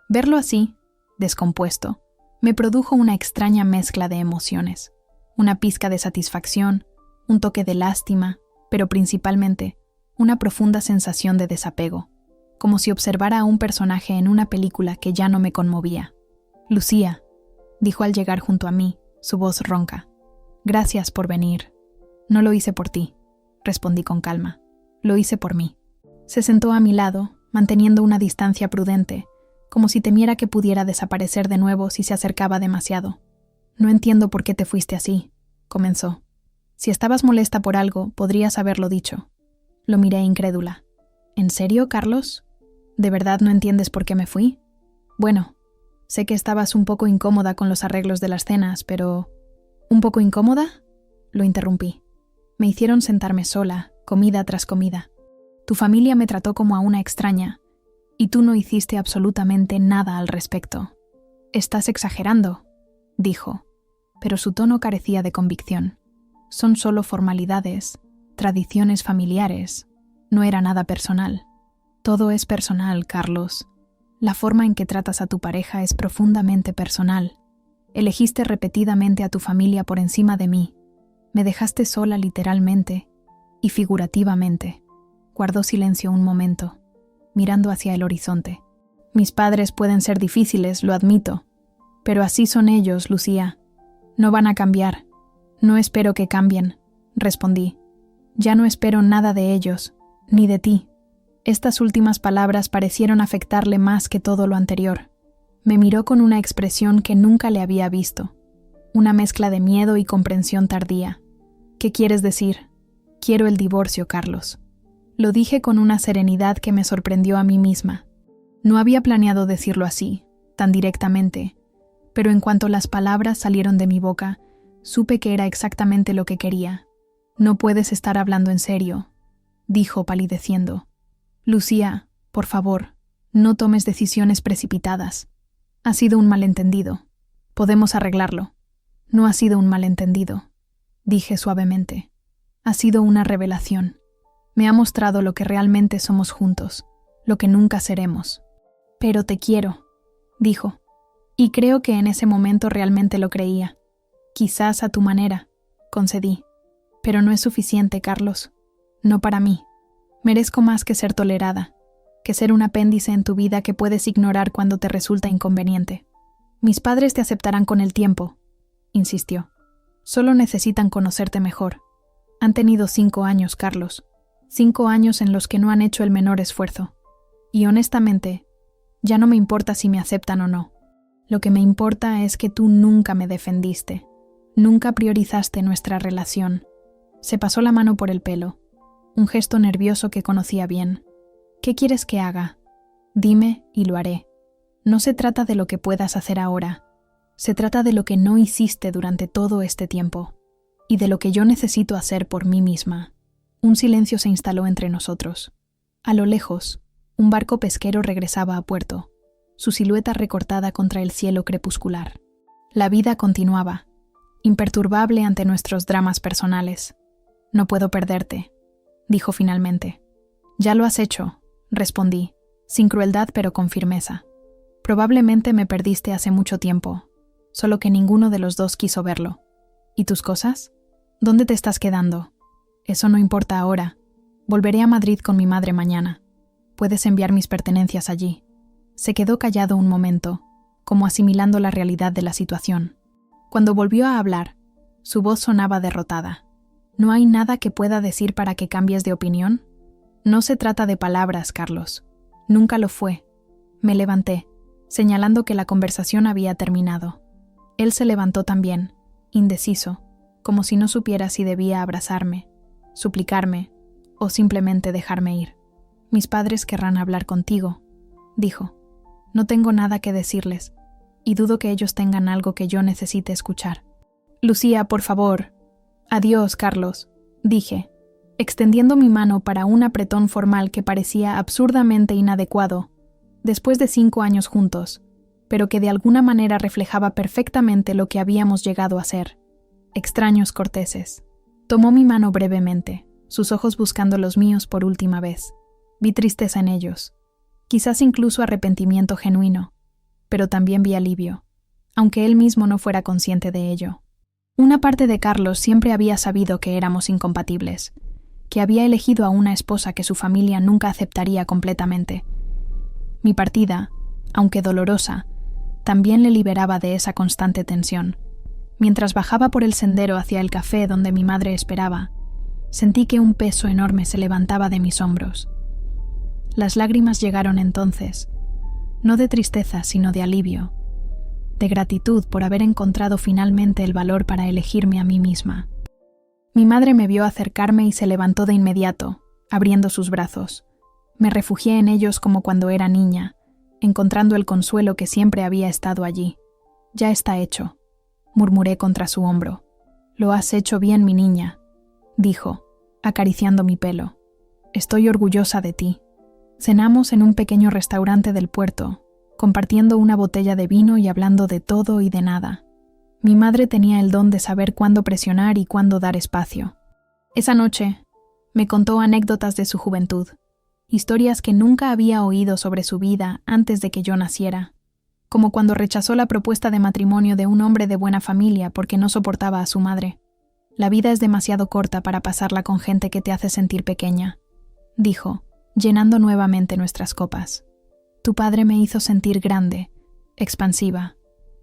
Verlo así, descompuesto, me produjo una extraña mezcla de emociones. Una pizca de satisfacción, un toque de lástima, pero principalmente una profunda sensación de desapego, como si observara a un personaje en una película que ya no me conmovía. «Lucía», dijo al llegar junto a mí, su voz ronca. «Gracias por venir». «No lo hice por ti», respondí con calma. «Lo hice por mí». Se sentó a mi lado, manteniendo una distancia prudente, como si temiera que pudiera desaparecer de nuevo si se acercaba demasiado. «No entiendo por qué te fuiste así», comenzó. «Si estabas molesta por algo, podrías haberlo dicho». Lo miré incrédula. «¿En serio, Carlos? ¿De verdad no entiendes por qué me fui?» «Bueno, sé que estabas un poco incómoda con los arreglos de las cenas, pero...» «¿Un poco incómoda?», lo interrumpí. Me hicieron sentarme sola, comida tras comida. Tu familia me trató como a una extraña, y tú no hiciste absolutamente nada al respecto. «Estás exagerando», dijo, pero su tono carecía de convicción. «Son solo formalidades, tradiciones familiares. No era nada personal». «Todo es personal, Carlos. La forma en que tratas a tu pareja es profundamente personal. Elegiste repetidamente a tu familia por encima de mí. Me dejaste sola literalmente y figurativamente». Guardó silencio un momento, mirando hacia el horizonte. Mis padres pueden ser difíciles, lo admito, pero así son ellos, Lucía. No van a cambiar. No espero que cambien, respondí. Ya no espero nada de ellos, ni de ti. Estas últimas palabras parecieron afectarle más que todo lo anterior. Me miró con una expresión que nunca le había visto, una mezcla de miedo y comprensión tardía. ¿Qué quieres decir? Quiero el divorcio, Carlos. Lo dije con una serenidad que me sorprendió a mí misma. No había planeado decirlo así, tan directamente, pero en cuanto las palabras salieron de mi boca, supe que era exactamente lo que quería. No puedes estar hablando en serio, dijo palideciendo. Lucía, por favor, no tomes decisiones precipitadas. Ha sido un malentendido. Podemos arreglarlo. No ha sido un malentendido, dije suavemente. Ha sido una revelación. Me ha mostrado lo que realmente somos juntos, lo que nunca seremos. Pero te quiero, dijo. Y creo que en ese momento realmente lo creía. Quizás a tu manera, concedí. Pero no es suficiente, Carlos. No para mí. Merezco más que ser tolerada, que ser un apéndice en tu vida que puedes ignorar cuando te resulta inconveniente. Mis padres te aceptarán con el tiempo, insistió. Solo necesitan conocerte mejor. Han tenido 5 años, Carlos. 5 años en los que no han hecho el menor esfuerzo. Y honestamente, ya no me importa si me aceptan o no. Lo que me importa es que tú nunca me defendiste. Nunca priorizaste nuestra relación. Se pasó la mano por el pelo. Un gesto nervioso que conocía bien. ¿Qué quieres que haga? Dime y lo haré. No se trata de lo que puedas hacer ahora. Se trata de lo que no hiciste durante todo este tiempo. Y de lo que yo necesito hacer por mí misma. Un silencio se instaló entre nosotros. A lo lejos, un barco pesquero regresaba a puerto, su silueta recortada contra el cielo crepuscular. La vida continuaba, imperturbable ante nuestros dramas personales. No puedo perderte, dijo finalmente. Ya lo has hecho, respondí, sin crueldad pero con firmeza. Probablemente me perdiste hace mucho tiempo, solo que ninguno de los dos quiso verlo. ¿Y tus cosas? ¿Dónde te estás quedando? Eso no importa ahora. Volveré a Madrid con mi madre mañana. Puedes enviar mis pertenencias allí. Se quedó callado un momento, como asimilando la realidad de la situación. Cuando volvió a hablar, su voz sonaba derrotada. ¿No hay nada que pueda decir para que cambies de opinión? No se trata de palabras, Carlos. Nunca lo fue. Me levanté, señalando que la conversación había terminado. Él se levantó también, indeciso, como si no supiera si debía abrazarme, suplicarme o simplemente dejarme ir. Mis padres querrán hablar contigo, dijo. No tengo nada que decirles, y dudo que ellos tengan algo que yo necesite escuchar. Lucía, por favor. Adiós, Carlos, dije, extendiendo mi mano para un apretón formal que parecía absurdamente inadecuado, después de 5 años juntos, pero que de alguna manera reflejaba perfectamente lo que habíamos llegado a ser. Extraños corteses. Tomó mi mano brevemente, sus ojos buscando los míos por última vez. Vi tristeza en ellos, quizás incluso arrepentimiento genuino, pero también vi alivio, aunque él mismo no fuera consciente de ello. Una parte de Carlos siempre había sabido que éramos incompatibles, que había elegido a una esposa que su familia nunca aceptaría completamente. Mi partida, aunque dolorosa, también le liberaba de esa constante tensión. Mientras bajaba por el sendero hacia el café donde mi madre esperaba, sentí que un peso enorme se levantaba de mis hombros. Las lágrimas llegaron entonces, no de tristeza sino de alivio, de gratitud por haber encontrado finalmente el valor para elegirme a mí misma. Mi madre me vio acercarme y se levantó de inmediato, abriendo sus brazos. Me refugié en ellos como cuando era niña, encontrando el consuelo que siempre había estado allí. Ya está hecho, murmuré contra su hombro. Lo has hecho bien, mi niña, dijo, acariciando mi pelo. Estoy orgullosa de ti. Cenamos en un pequeño restaurante del puerto, compartiendo una botella de vino y hablando de todo y de nada. Mi madre tenía el don de saber cuándo presionar y cuándo dar espacio. Esa noche, me contó anécdotas de su juventud, historias que nunca había oído sobre su vida antes de que yo naciera, como cuando rechazó la propuesta de matrimonio de un hombre de buena familia porque no soportaba a su madre. La vida es demasiado corta para pasarla con gente que te hace sentir pequeña, dijo, llenando nuevamente nuestras copas. Tu padre me hizo sentir grande, expansiva.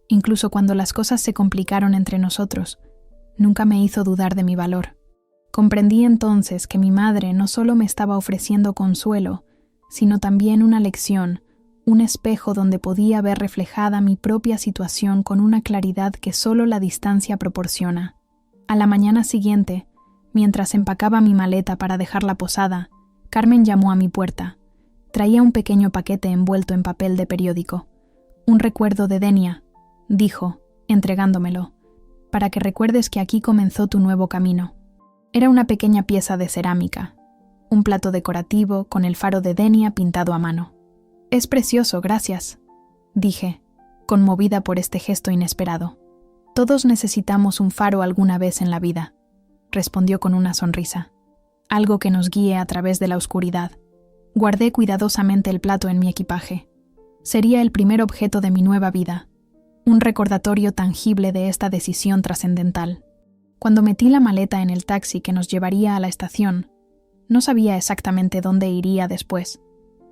Incluso cuando las cosas se complicaron entre nosotros, nunca me hizo dudar de mi valor. Comprendí entonces que mi madre no solo me estaba ofreciendo consuelo, sino también una lección, un espejo donde podía ver reflejada mi propia situación con una claridad que solo la distancia proporciona. A la mañana siguiente, mientras empacaba mi maleta para dejarla posada, Carmen llamó a mi puerta. Traía un pequeño paquete envuelto en papel de periódico. Un recuerdo de Denia, dijo, entregándomelo, para que recuerdes que aquí comenzó tu nuevo camino. Era una pequeña pieza de cerámica, un plato decorativo con el faro de Denia pintado a mano. Es precioso, gracias, dije, conmovida por este gesto inesperado. Todos necesitamos un faro alguna vez en la vida, respondió con una sonrisa. Algo que nos guíe a través de la oscuridad. Guardé cuidadosamente el plato en mi equipaje. Sería el primer objeto de mi nueva vida, un recordatorio tangible de esta decisión trascendental. Cuando metí la maleta en el taxi que nos llevaría a la estación, no sabía exactamente dónde iría después,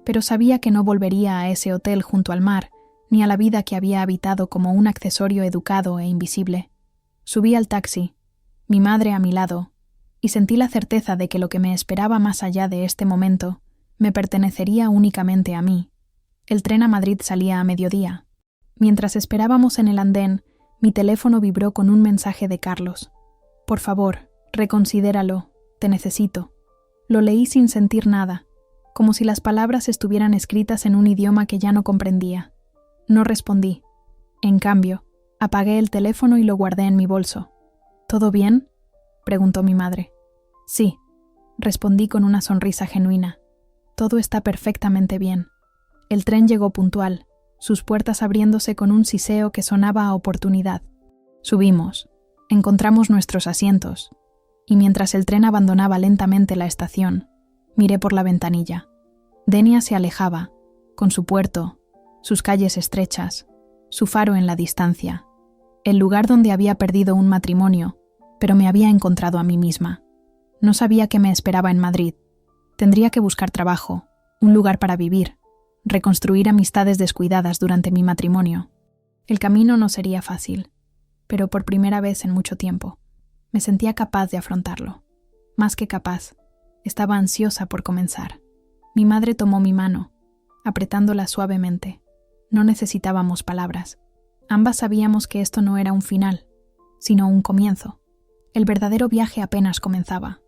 pero sabía que no volvería a ese hotel junto al mar, ni a la vida que había habitado como un accesorio educado e invisible. Subí al taxi, mi madre a mi lado, y sentí la certeza de que lo que me esperaba más allá de este momento me pertenecería únicamente a mí. El tren a Madrid salía a mediodía. Mientras esperábamos en el andén, mi teléfono vibró con un mensaje de Carlos. Por favor, reconsidéralo, te necesito. Lo leí sin sentir nada, como si las palabras estuvieran escritas en un idioma que ya no comprendía. No respondí. En cambio, apagué el teléfono y lo guardé en mi bolso. ¿Todo bien?, preguntó mi madre. Sí, respondí con una sonrisa genuina. Todo está perfectamente bien. El tren llegó puntual, sus puertas abriéndose con un siseo que sonaba a oportunidad. Subimos, encontramos nuestros asientos, y mientras el tren abandonaba lentamente la estación, miré por la ventanilla. Denia se alejaba, con su puerto, sus calles estrechas, su faro en la distancia, el lugar donde había perdido un matrimonio, pero me había encontrado a mí misma. No sabía qué me esperaba en Madrid. Tendría que buscar trabajo, un lugar para vivir, reconstruir amistades descuidadas durante mi matrimonio. El camino no sería fácil, pero por primera vez en mucho tiempo, me sentía capaz de afrontarlo. Más que capaz, estaba ansiosa por comenzar. Mi madre tomó mi mano, apretándola suavemente. No necesitábamos palabras. Ambas sabíamos que esto no era un final, sino un comienzo. El verdadero viaje apenas comenzaba.